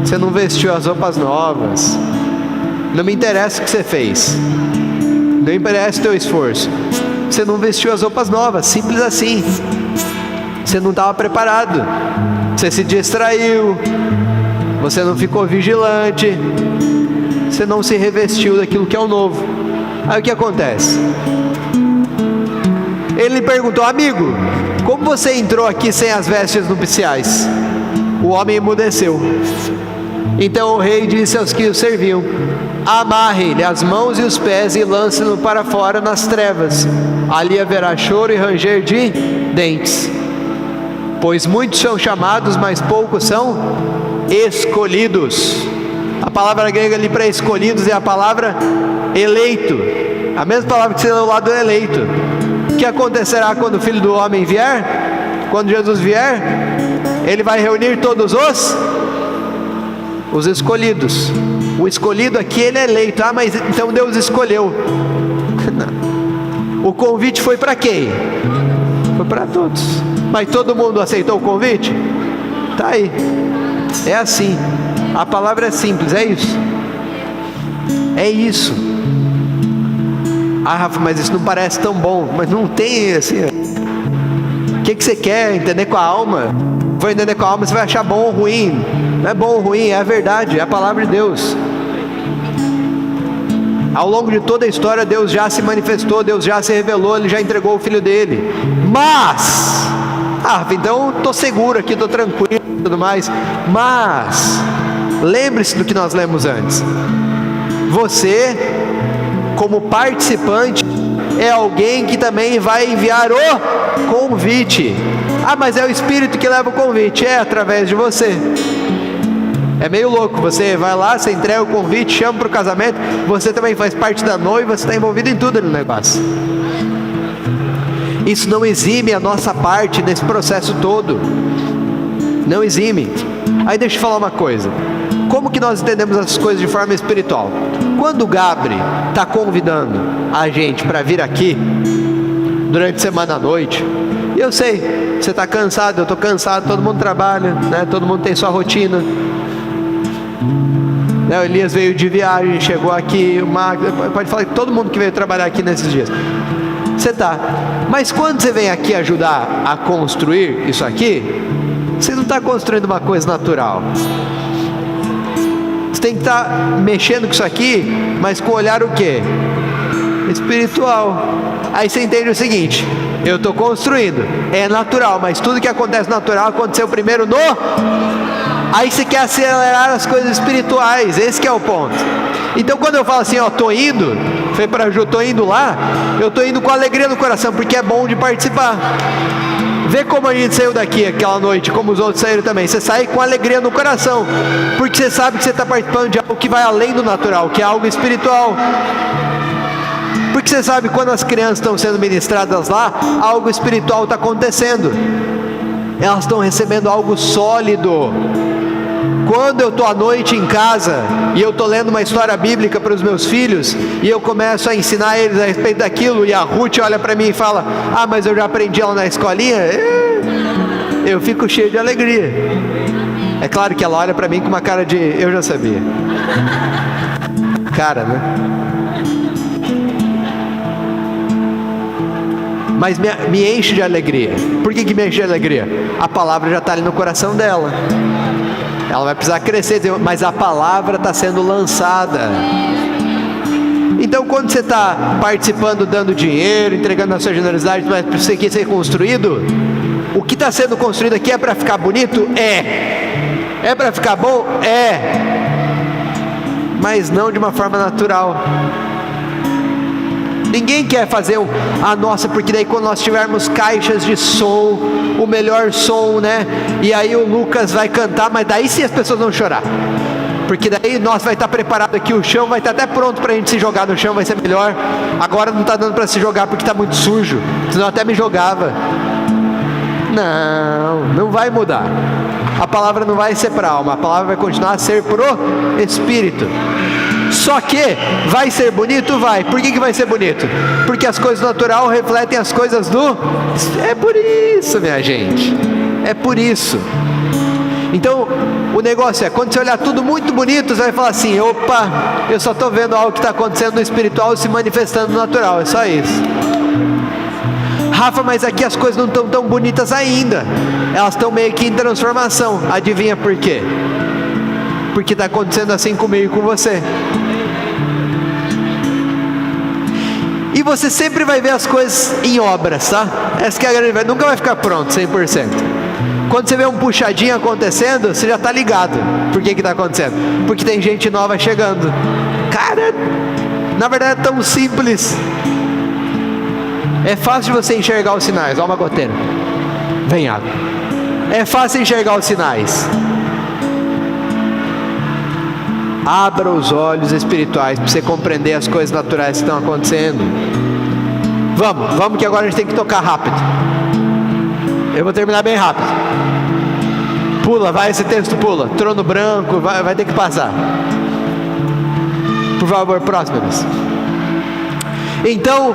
Você não vestiu as roupas novas. Não me interessa o que você fez, não me interessa o teu esforço. Você não vestiu as roupas novas, simples assim. Você não estava preparado, você se distraiu, você não ficou vigilante, você não se revestiu daquilo que é o novo. Aí o que acontece? Ele perguntou, amigo, como você entrou aqui sem as vestes nupciais? O homem emudeceu. Então o rei disse aos que o serviam, amarre-lhe as mãos e os pés e lance-no para fora nas trevas. Ali haverá choro e ranger de dentes. Pois muitos são chamados, mas poucos são escolhidos. A palavra grega ali para escolhidos é a palavra eleito. A mesma palavra que você leu lá do eleito. O que acontecerá quando o Filho do Homem vier? Quando Jesus vier, Ele vai reunir todos os escolhidos. O escolhido aqui, ele é eleito. Ah, mas então Deus escolheu. O convite foi para quem? Foi para todos. Mas todo mundo aceitou o convite? Tá aí. É assim. A palavra é simples, é isso. É isso. Ah, Rafa, mas isso não parece tão bom. Mas não tem assim. O que você quer? Entender com a alma? For entender com a alma, você vai achar bom ou ruim. Não é bom ou ruim, é a verdade, é a palavra de Deus. Ao longo de toda a história, Deus já se manifestou, Deus já se revelou, Ele já entregou o Filho dele. Mas, então estou seguro aqui, estou tranquilo e tudo mais. Mas, lembre-se do que nós lemos antes. Você, como participante, é alguém que também vai enviar o convite. Ah, mas é o Espírito que leva o convite. É através de você. É meio louco, você vai lá, você entrega o convite, chama para o casamento, você também faz parte da noiva, você está envolvido em tudo no negócio. Isso não exime a nossa parte nesse processo todo. Não exime. Aí deixa eu falar uma coisa. Como que nós entendemos essas coisas de forma espiritual? Quando o Gabriel está convidando a gente para vir aqui, durante a semana à noite, e eu sei, você está cansado, eu estou cansado, todo mundo trabalha, né? Todo mundo tem sua rotina. O Elias veio de viagem, chegou aqui, o Marcos, pode falar que todo mundo que veio trabalhar aqui nesses dias. Você tá, mas quando você vem aqui ajudar a construir isso aqui, você não está construindo uma coisa natural. Você tem que estar mexendo com isso aqui, mas com o olhar o quê? Espiritual. Aí você entende o seguinte: eu estou construindo, é natural, mas tudo que acontece natural aconteceu primeiro no... Aí você quer acelerar as coisas espirituais, esse que é o ponto. Então quando eu falo assim, ó, tô indo, foi para Ju, tô indo lá, eu tô indo com alegria no coração, porque é bom de participar. Vê como a gente saiu daqui aquela noite, como os outros saíram também. Você sai com alegria no coração, porque você sabe que você está participando de algo que vai além do natural, que é algo espiritual. Porque você sabe que quando as crianças estão sendo ministradas lá, algo espiritual está acontecendo. Elas estão recebendo algo sólido. Quando eu estou à noite em casa e eu estou lendo uma história bíblica para os meus filhos e eu começo a ensinar eles a respeito daquilo, e a Ruth olha para mim e fala: ah, mas eu já aprendi ela na escolinha, eu fico cheio de alegria. É claro que ela olha para mim com uma cara de eu já sabia. Cara, né? mas me enche de alegria. Por que me enche de alegria? A palavra já está ali no coração dela. Ela vai precisar crescer, mas a palavra está sendo lançada. Então quando você está participando, dando dinheiro, entregando a sua generosidade, mas para você ser construído, o que está sendo construído aqui é para ficar bonito? É para ficar bom? Mas não de uma forma natural. Ninguém quer fazer a nossa, porque daí quando nós tivermos caixas de som, o melhor som, né? E aí o Lucas vai cantar, mas daí sim as pessoas vão chorar. Porque daí nós vai estar preparado aqui, o chão vai estar até pronto para a gente se jogar no chão, vai ser melhor. Agora não está dando para se jogar porque está muito sujo, senão eu até me jogava. Não vai mudar. A palavra não vai ser para a alma, a palavra vai continuar a ser pro Espírito. Só que vai ser bonito? Vai. Por que vai ser bonito? Porque as coisas do natural refletem as coisas do... É por isso, minha gente. É por isso. Então, o negócio é, quando você olhar tudo muito bonito, você vai falar assim, opa, eu só estou vendo algo que está acontecendo no espiritual se manifestando no natural. É só isso. Rafa, mas aqui as coisas não estão tão bonitas ainda. Elas estão meio que em transformação. Adivinha por quê? Porque está acontecendo assim comigo e com você. E você sempre vai ver as coisas em obras, tá? Essa que é a grande verdade. Nunca vai ficar pronto 100%. Quando você vê um puxadinho acontecendo, você já está ligado. Por que está acontecendo? Porque tem gente nova chegando. Cara, na verdade é tão simples. É fácil de você enxergar os sinais. Olha uma goteira. Vem água. É fácil enxergar os sinais. Abra os olhos espirituais para você compreender as coisas naturais que estão acontecendo. Vamos que agora a gente tem que tocar rápido. Eu vou terminar bem rápido. Pula, vai, esse texto pula. Trono branco, vai ter que passar. Por favor, próximos. Então,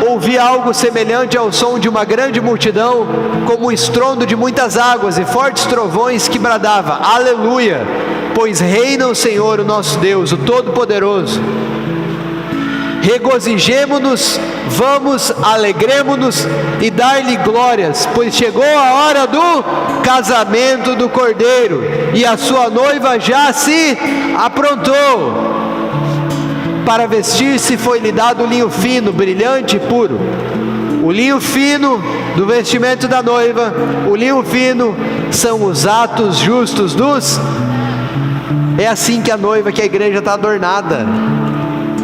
ouvi algo semelhante ao som de uma grande multidão, como o estrondo de muitas águas e fortes trovões que bradava, aleluia, pois reina o Senhor, o nosso Deus, o Todo-Poderoso. Regozijemo-nos, vamos, alegremo-nos e dar-lhe glórias, pois chegou a hora do casamento do Cordeiro, e a sua noiva já se aprontou. Para vestir-se foi-lhe dado linho fino, brilhante e puro. O linho fino do vestimento da noiva, o linho fino são os atos justos dos... É assim que a noiva, que a igreja está adornada.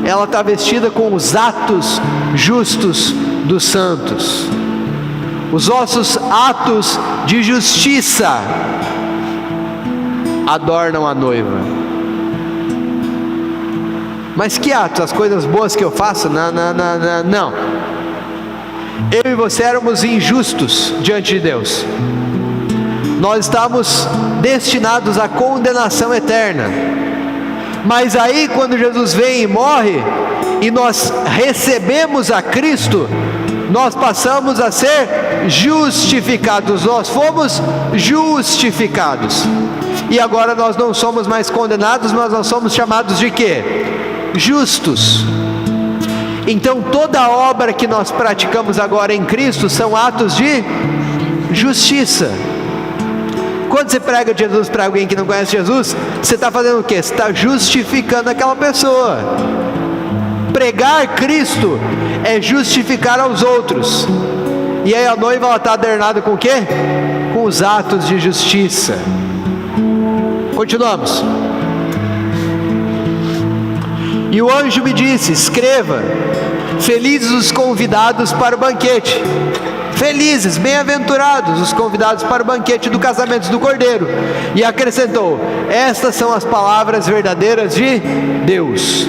Ela está vestida com os atos justos dos santos. Os nossos atos de justiça adornam a noiva. Mas que atos? As coisas boas que eu faço? Não. Eu e você éramos injustos diante de Deus. Nós estamos destinados à condenação eterna. Mas aí quando Jesus vem e morre, e nós recebemos a Cristo, nós passamos a ser justificados. Nós fomos justificados. E agora nós não somos mais condenados, mas nós somos chamados de quê? Justos. Então toda obra que nós praticamos agora em Cristo são atos de justiça. Quando você prega de Jesus para alguém que não conhece Jesus, você está fazendo o quê? Você está justificando aquela pessoa. Pregar Cristo é justificar aos outros. E aí a noiva, ela está adornada com o quê? Com os atos de justiça. Continuamos. E o anjo me disse, escreva, felizes os convidados para o banquete. Felizes, bem-aventurados os convidados para o banquete do casamento do Cordeiro. E acrescentou, estas são as palavras verdadeiras de Deus.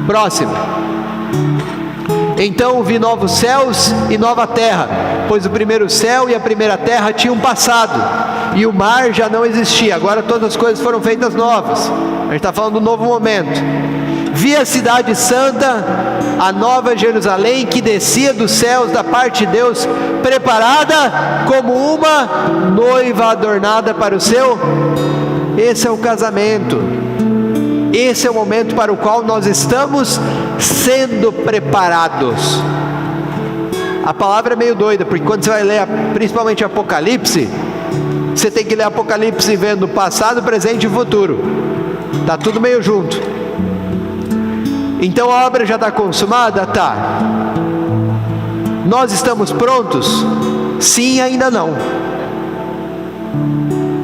Próximo. Então vi novos céus e nova terra, pois o primeiro céu e a primeira terra tinham passado, e o mar já não existia. Agora todas as coisas foram feitas novas. A gente está falando do novo momento. Vi a cidade santa, a nova Jerusalém, que descia dos céus da parte de Deus, preparada como uma noiva adornada para o seu. Esse é o casamento. Esse é o momento para o qual nós estamos sendo preparados. A palavra é meio doida, porque quando você vai ler principalmente Apocalipse, você tem que ler Apocalipse vendo passado, presente e futuro. Tá tudo meio junto. Então a obra já está consumada? Tá. Nós estamos prontos? Sim, ainda não.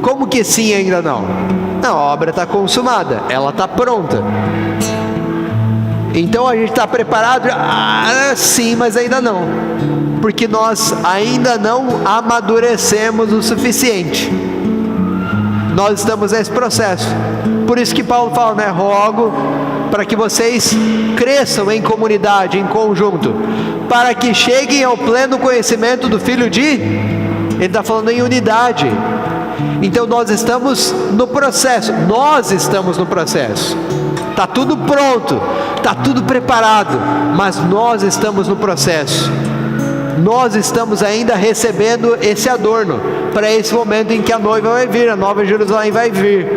Como que sim, ainda não? Não, a obra está consumada, ela está pronta. Então a gente está preparado? Sim, mas ainda não. Porque nós ainda não amadurecemos o suficiente. Nós estamos nesse processo. Por isso que Paulo fala, né? Rogo para que vocês cresçam em comunidade, em conjunto, para que cheguem ao pleno conhecimento do Filho de... Ele está falando em unidade. Então nós estamos no processo. Nós estamos no processo. Está tudo pronto, está tudo preparado, mas nós estamos no processo. Nós estamos ainda recebendo esse adorno para esse momento em que a noiva vai vir, a nova Jerusalém vai vir.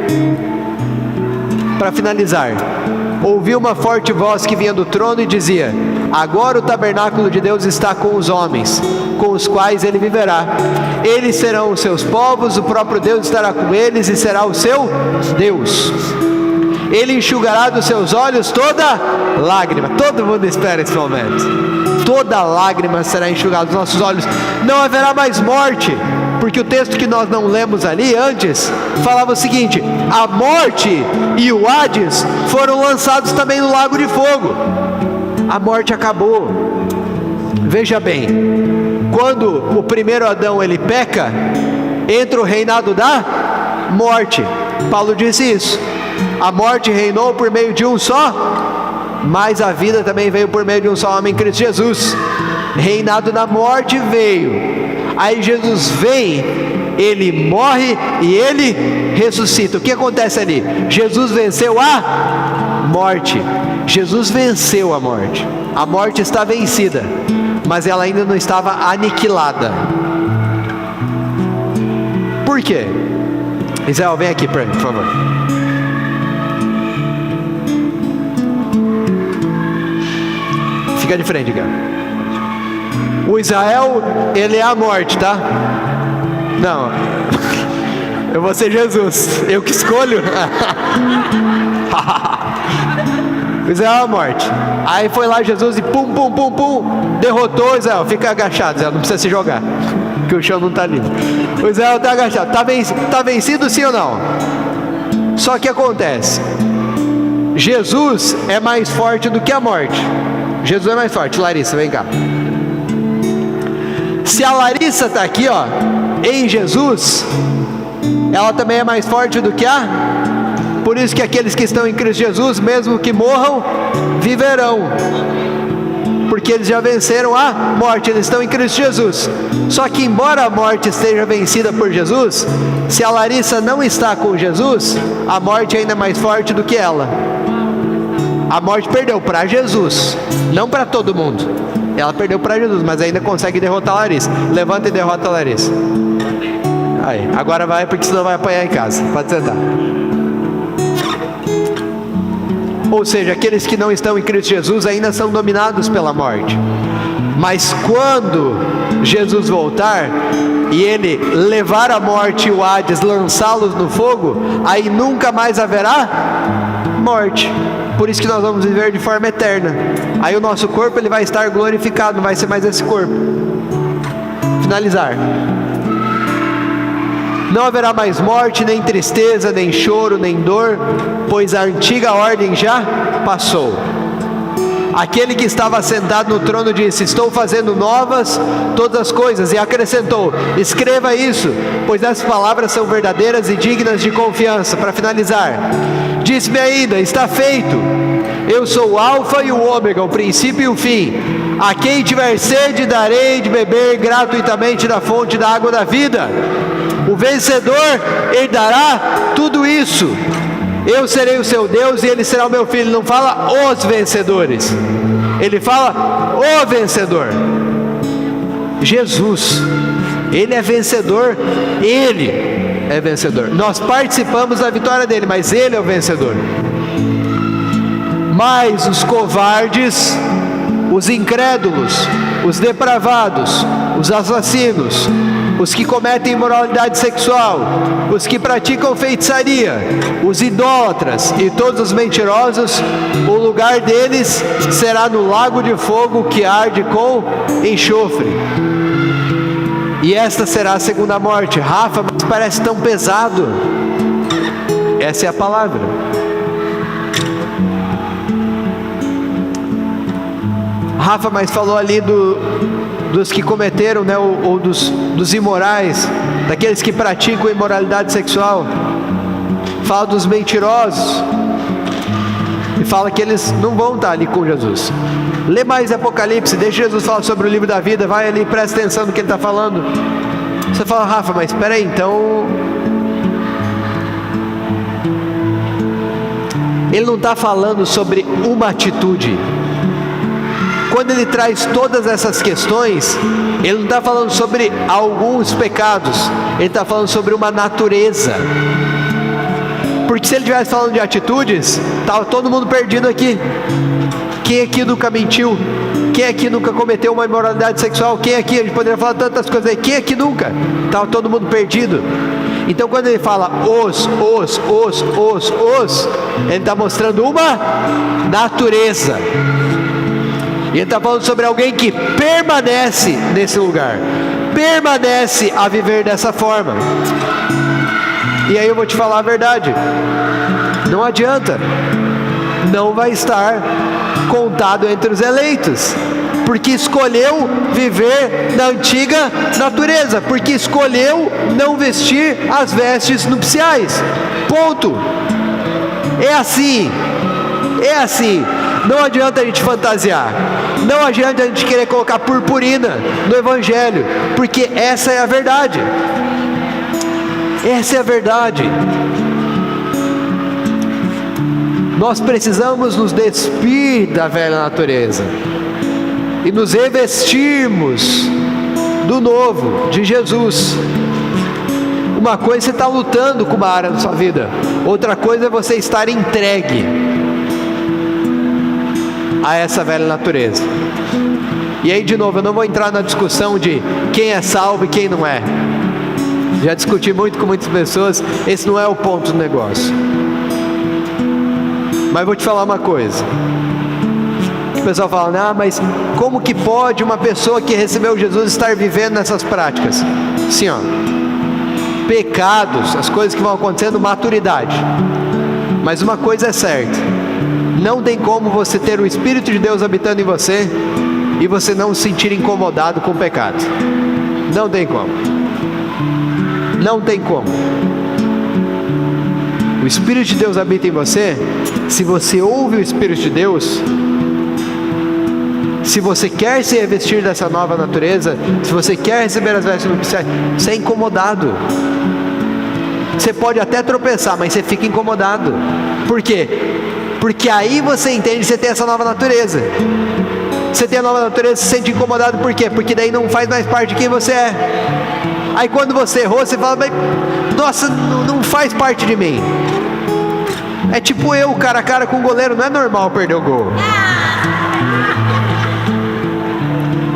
Para finalizar, ouvi uma forte voz que vinha do trono e dizia: agora o tabernáculo de Deus está com os homens, com os quais ele viverá. Eles serão os seus povos, o próprio Deus estará com eles e será o seu Deus. Ele enxugará dos seus olhos toda lágrima. Todo mundo espera esse momento. Toda lágrima será enxugada dos nossos olhos. Não haverá mais morte, porque o texto que nós não lemos ali antes falava o seguinte: a morte e o Hades foram lançados também no lago de fogo. A morte acabou. Veja bem, quando o primeiro Adão ele peca, entra o reinado da morte. Paulo disse isso. A morte reinou por meio de um só, mas a vida também veio por meio de um só homem, Cristo Jesus. Reinado da morte veio. Aí Jesus vem, ele morre e ele ressuscita. O que acontece ali? Jesus venceu a morte. Jesus venceu a morte. A morte está vencida, mas ela ainda não estava aniquilada. Por quê? Israel, vem aqui para mim, por favor. Fica de frente, cara. O Israel, ele é a morte, tá? Não, eu vou ser Jesus, eu que escolho. O Israel é a morte. Aí foi lá Jesus e pum, pum, pum, pum, derrotou Israel. Fica agachado, Israel, não precisa se jogar, porque o chão não está limpo. O Israel está agachado. Tá vencido sim ou não? Só que acontece, Jesus é mais forte do que a morte. Jesus é mais forte. Larissa, vem cá. Se a Larissa está aqui, ó, em Jesus, ela também é mais forte do que a... Por isso que aqueles que estão em Cristo Jesus, mesmo que morram, viverão, porque eles já venceram a morte, eles estão em Cristo Jesus. Só que embora a morte esteja vencida por Jesus, se a Larissa não está com Jesus, a morte ainda é mais forte do que ela. A morte perdeu para Jesus, não para todo mundo. Ela perdeu para Jesus, mas ainda consegue derrotar a Larissa. Levanta e derrota a Larissa. Aí, agora vai, porque senão vai apanhar em casa. Pode sentar. Ou seja, aqueles que não estão em Cristo Jesus ainda são dominados pela morte. Mas quando Jesus voltar e ele levar a morte e o Hades, lançá-los no fogo, aí nunca mais haverá morte. Por isso que nós vamos viver de forma eterna. Aí o nosso corpo ele vai estar glorificado, não vai ser mais esse corpo. Finalizar. Não haverá mais morte, nem tristeza, nem choro, nem dor, pois a antiga ordem já passou. Aquele que estava sentado no trono disse: estou fazendo novas todas as coisas, e acrescentou: escreva isso, pois essas palavras são verdadeiras e dignas de confiança. Para finalizar, disse-me ainda: está feito. Eu sou o alfa e o ômega, o princípio e o fim. A quem tiver sede darei de beber gratuitamente da fonte da água da vida. O vencedor herdará tudo isso. Eu serei o seu Deus e ele será o meu filho. Ele não fala os vencedores, ele fala o vencedor. Jesus, ele é vencedor, ele é vencedor. Nós participamos da vitória dele, mas ele é o vencedor. Mas os covardes os incrédulos, os depravados, os assassinos, os que cometem imoralidade sexual, os que praticam feitiçaria, os idólatras e todos os mentirosos, o lugar deles será no lago de fogo que arde com enxofre. E esta será a segunda morte. Rafa, mas parece tão pesado. Essa é a palavra. Rafa, mas falou ali dos que cometeram, né, ou dos imorais, daqueles que praticam imoralidade sexual. Fala dos mentirosos. E fala que eles não vão estar ali com Jesus. Lê mais Apocalipse, deixa Jesus falar sobre o livro da vida, vai ali, presta atenção no que ele está falando. Você fala, Rafa, mas espera aí, então... Ele não está falando sobre uma atitude. Quando ele traz todas essas questões, ele não está falando sobre alguns pecados, ele está falando sobre uma natureza. Porque se ele estivesse falando de atitudes, estava todo mundo perdido aqui. Quem aqui nunca mentiu? Quem aqui nunca cometeu uma imoralidade sexual? Quem aqui, a gente poderia falar tantas coisas aí, quem aqui nunca? Estava todo mundo perdido. Então quando ele fala ele está mostrando uma natureza. E ele está falando sobre alguém que permanece nesse lugar, permanece a viver dessa forma. E aí eu vou te falar a verdade, não adianta, não vai estar contado entre os eleitos, porque escolheu viver na antiga natureza, porque escolheu não vestir as vestes nupciais, ponto. É assim, não adianta a gente fantasiar, não adianta a gente querer colocar purpurina no Evangelho, porque essa é a verdade. Essa é a verdade. Nós precisamos nos despir da velha natureza e nos revestirmos do novo, de Jesus. Uma coisa é você estar lutando com uma área da sua vida, outra coisa é você estar entregue a essa velha natureza. E aí de novo, eu não vou entrar na discussão de quem é salvo e quem não é. Já discuti muito com muitas pessoas, esse não é o ponto do negócio. Mas vou te falar uma coisa. O pessoal fala, mas como que pode uma pessoa que recebeu Jesus estar vivendo nessas práticas? Sim, ó, pecados, as coisas que vão acontecendo, maturidade. Mas uma coisa é certa, não tem como você ter o Espírito de Deus habitando em você e você não se sentir incomodado com o pecado. Não tem como. Não tem como. O Espírito de Deus habita em você. Se você ouve o Espírito de Deus, se você quer se revestir dessa nova natureza, se você quer receber as vestes nupciais, você é incomodado. Você pode até tropeçar, mas você fica incomodado. Por quê? Porque aí você entende que você tem essa nova natureza. Você tem a nova natureza, se sente incomodado, por quê? Porque daí não faz mais parte de quem você é. Aí quando você errou, você fala, mas, nossa, não faz parte de mim. É tipo eu, cara a cara com o goleiro, não é normal perder o gol.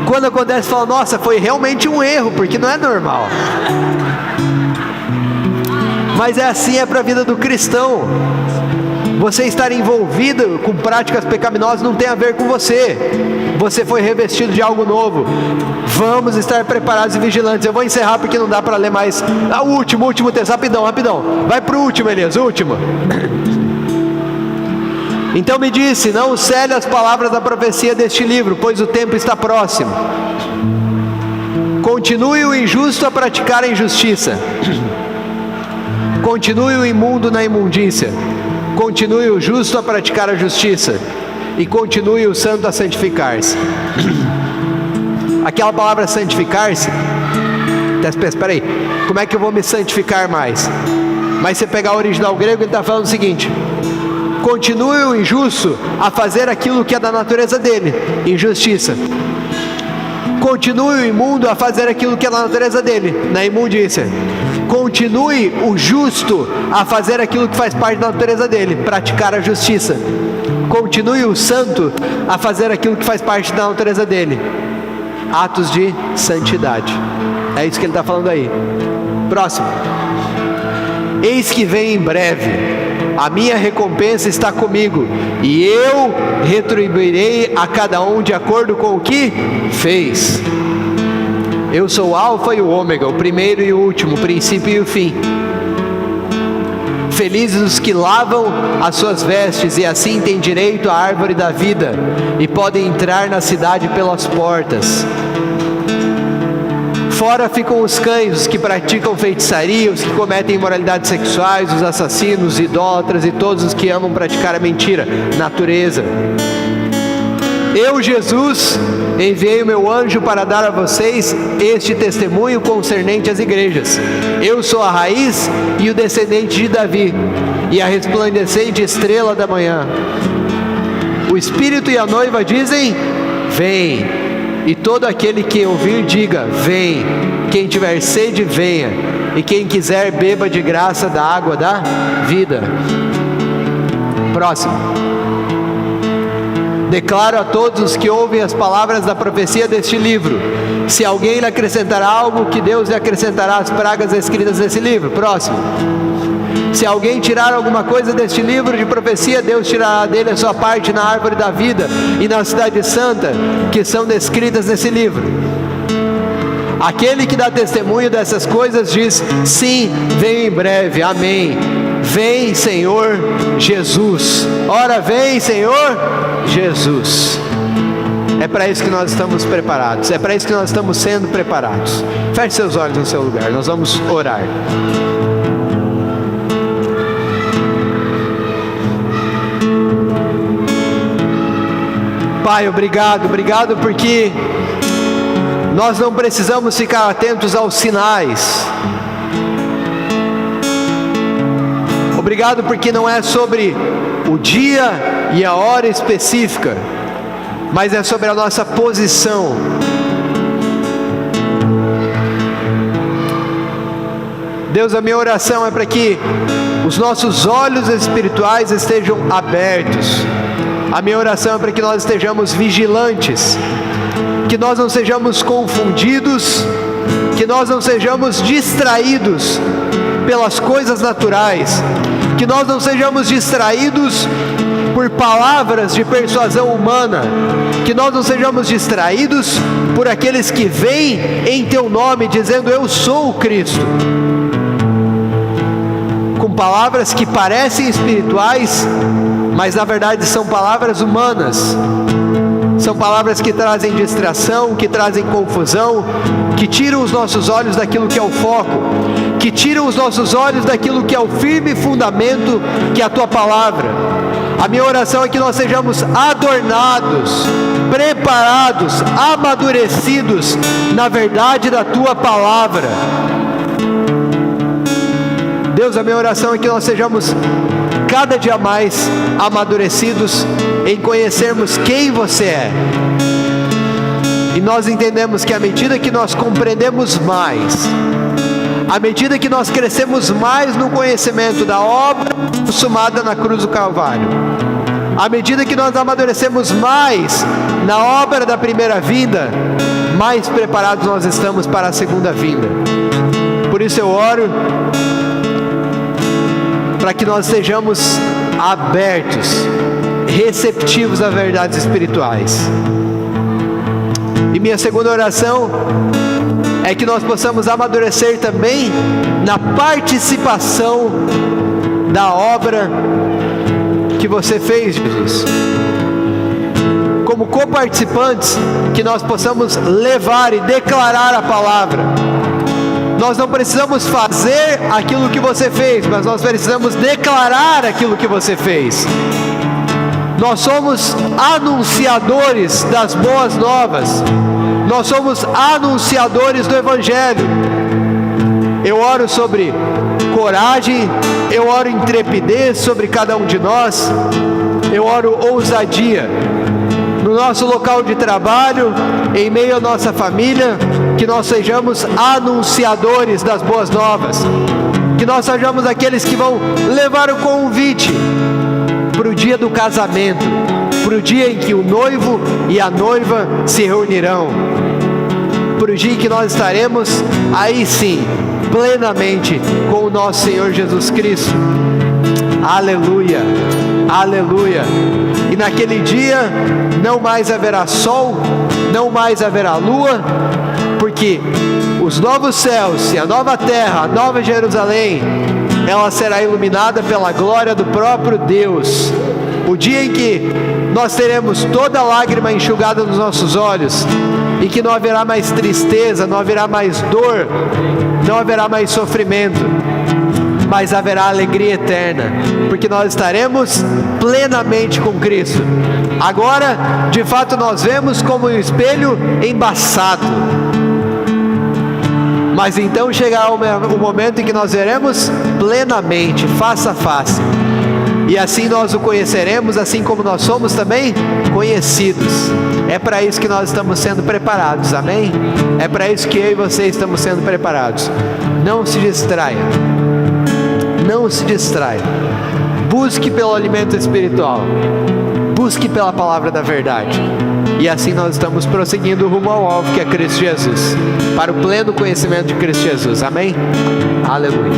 Quando acontece, fala, nossa, foi realmente um erro, porque não é normal. Mas é assim, é para a vida do cristão. Você estar envolvido com práticas pecaminosas não tem a ver com você. Você foi revestido de algo novo. Vamos estar preparados e vigilantes. Eu vou encerrar porque não dá para ler mais. O último texto, rapidão. Vai para o último, Elias, o último. Então me disse, não cele as palavras da profecia deste livro, pois o tempo está próximo. Continue o injusto a praticar a injustiça. Continue o imundo na imundícia. Continue o justo a praticar a justiça. E continue o santo a santificar-se. Aquela palavra santificar-se, espera aí, como é que eu vou me santificar mais? Mas se você pegar o original grego, ele está falando o seguinte: continue o injusto a fazer aquilo que é da natureza dele, injustiça. Continue o imundo a fazer aquilo que é da natureza dele, na imundícia. Continue o justo a fazer aquilo que faz parte da natureza dele, praticar a justiça. Continue o santo a fazer aquilo que faz parte da natureza dele, atos de santidade. É isso que ele está falando aí. Próximo. Eis que vem em breve, a minha recompensa está comigo, e eu retribuirei a cada um de acordo com o que fez. Eu sou o Alfa e o Ômega, o primeiro e o último, o princípio e o fim. Felizes os que lavam as suas vestes e assim têm direito à árvore da vida e podem entrar na cidade pelas portas. Fora ficam os cães, os que praticam feitiçaria, os que cometem imoralidades sexuais, os assassinos, idólatras e todos os que amam praticar a mentira, natureza. Eu, Jesus, enviei o meu anjo para dar a vocês este testemunho concernente às igrejas. Eu sou a raiz e o descendente de Davi, e a resplandecente estrela da manhã. O Espírito e a noiva dizem: vem. E todo aquele que ouvir diga: vem. Quem tiver sede, venha. E quem quiser, beba de graça da água da vida. Próximo. Declaro a todos os que ouvem as palavras da profecia deste livro: se alguém lhe acrescentar algo, que Deus lhe acrescentará as pragas escritas nesse livro. Próximo. Se alguém tirar alguma coisa deste livro de profecia, Deus tirará dele a sua parte na árvore da vida e na cidade santa, que são descritas nesse livro. Aquele que dá testemunho dessas coisas diz: sim, venho em breve. Amém. Vem, Senhor Jesus. Ora, vem, Senhor Jesus. É para isso que nós estamos preparados. É para isso que nós estamos sendo preparados. Feche seus olhos no seu lugar. Nós vamos orar. Pai, obrigado porque nós não precisamos ficar atentos aos sinais. Obrigado porque não é sobre o dia e a hora específica, mas é sobre a nossa posição. Deus, a minha oração é para que os nossos olhos espirituais estejam abertos. A minha oração é para que nós estejamos vigilantes, que nós não sejamos confundidos, que nós não sejamos distraídos pelas coisas naturais, que nós não sejamos distraídos por palavras de persuasão humana, que nós não sejamos distraídos por aqueles que vêm em Teu nome dizendo: eu sou o Cristo, com palavras que parecem espirituais, mas na verdade são palavras humanas. São palavras que trazem distração, que trazem confusão, que tiram os nossos olhos daquilo que é o foco, que tiram os nossos olhos daquilo que é o firme fundamento, que é a Tua palavra. A minha oração é que nós sejamos adornados, preparados, amadurecidos na verdade da Tua palavra. Deus, a minha oração é que nós sejamos cada dia mais amadurecidos em conhecermos quem Você é. E nós entendemos que à medida que nós compreendemos mais, à medida que nós crescemos mais no conhecimento da obra consumada na cruz do Calvário, à medida que nós amadurecemos mais na obra da primeira vinda, mais preparados nós estamos para a segunda vinda. Por isso eu oro para que nós sejamos abertos, receptivos a verdades espirituais. E minha segunda oração é que nós possamos amadurecer também na participação da obra que Você fez, Jesus. Como coparticipantes, que nós possamos levar e declarar a palavra. Nós não precisamos fazer aquilo que Você fez, mas nós precisamos declarar aquilo que Você fez. Nós somos anunciadores das boas novas. Nós somos anunciadores do Evangelho. Eu oro sobre coragem, eu oro intrepidez sobre cada um de nós, eu oro ousadia no nosso local de trabalho, em meio à nossa família, que nós sejamos anunciadores das boas novas, que nós sejamos aqueles que vão levar o convite para o dia do casamento, para o dia em que o noivo e a noiva se reunirão, para o dia em que nós estaremos aí sim, plenamente com o nosso Senhor Jesus Cristo. Aleluia, aleluia. E naquele dia não mais haverá sol, não mais haverá lua, porque os novos céus e a nova terra, a nova Jerusalém, ela será iluminada pela glória do próprio Deus. O dia em que nós teremos toda lágrima enxugada nos nossos olhos, e que não haverá mais tristeza, não haverá mais dor, não haverá mais sofrimento, mas haverá alegria eterna, porque nós estaremos plenamente com Cristo. Agora, de fato, nós vemos como um espelho embaçado, mas então chegará o momento em que nós veremos plenamente, face a face, e assim nós o conheceremos, assim como nós somos também conhecidos. É para isso que nós estamos sendo preparados, amém? É para isso que eu e você estamos sendo preparados. Não se distraia, não se distraia. Busque pelo alimento espiritual, busque pela palavra da verdade, e assim nós estamos prosseguindo rumo ao alvo, que é Cristo Jesus, para o pleno conhecimento de Cristo Jesus, amém? Aleluia.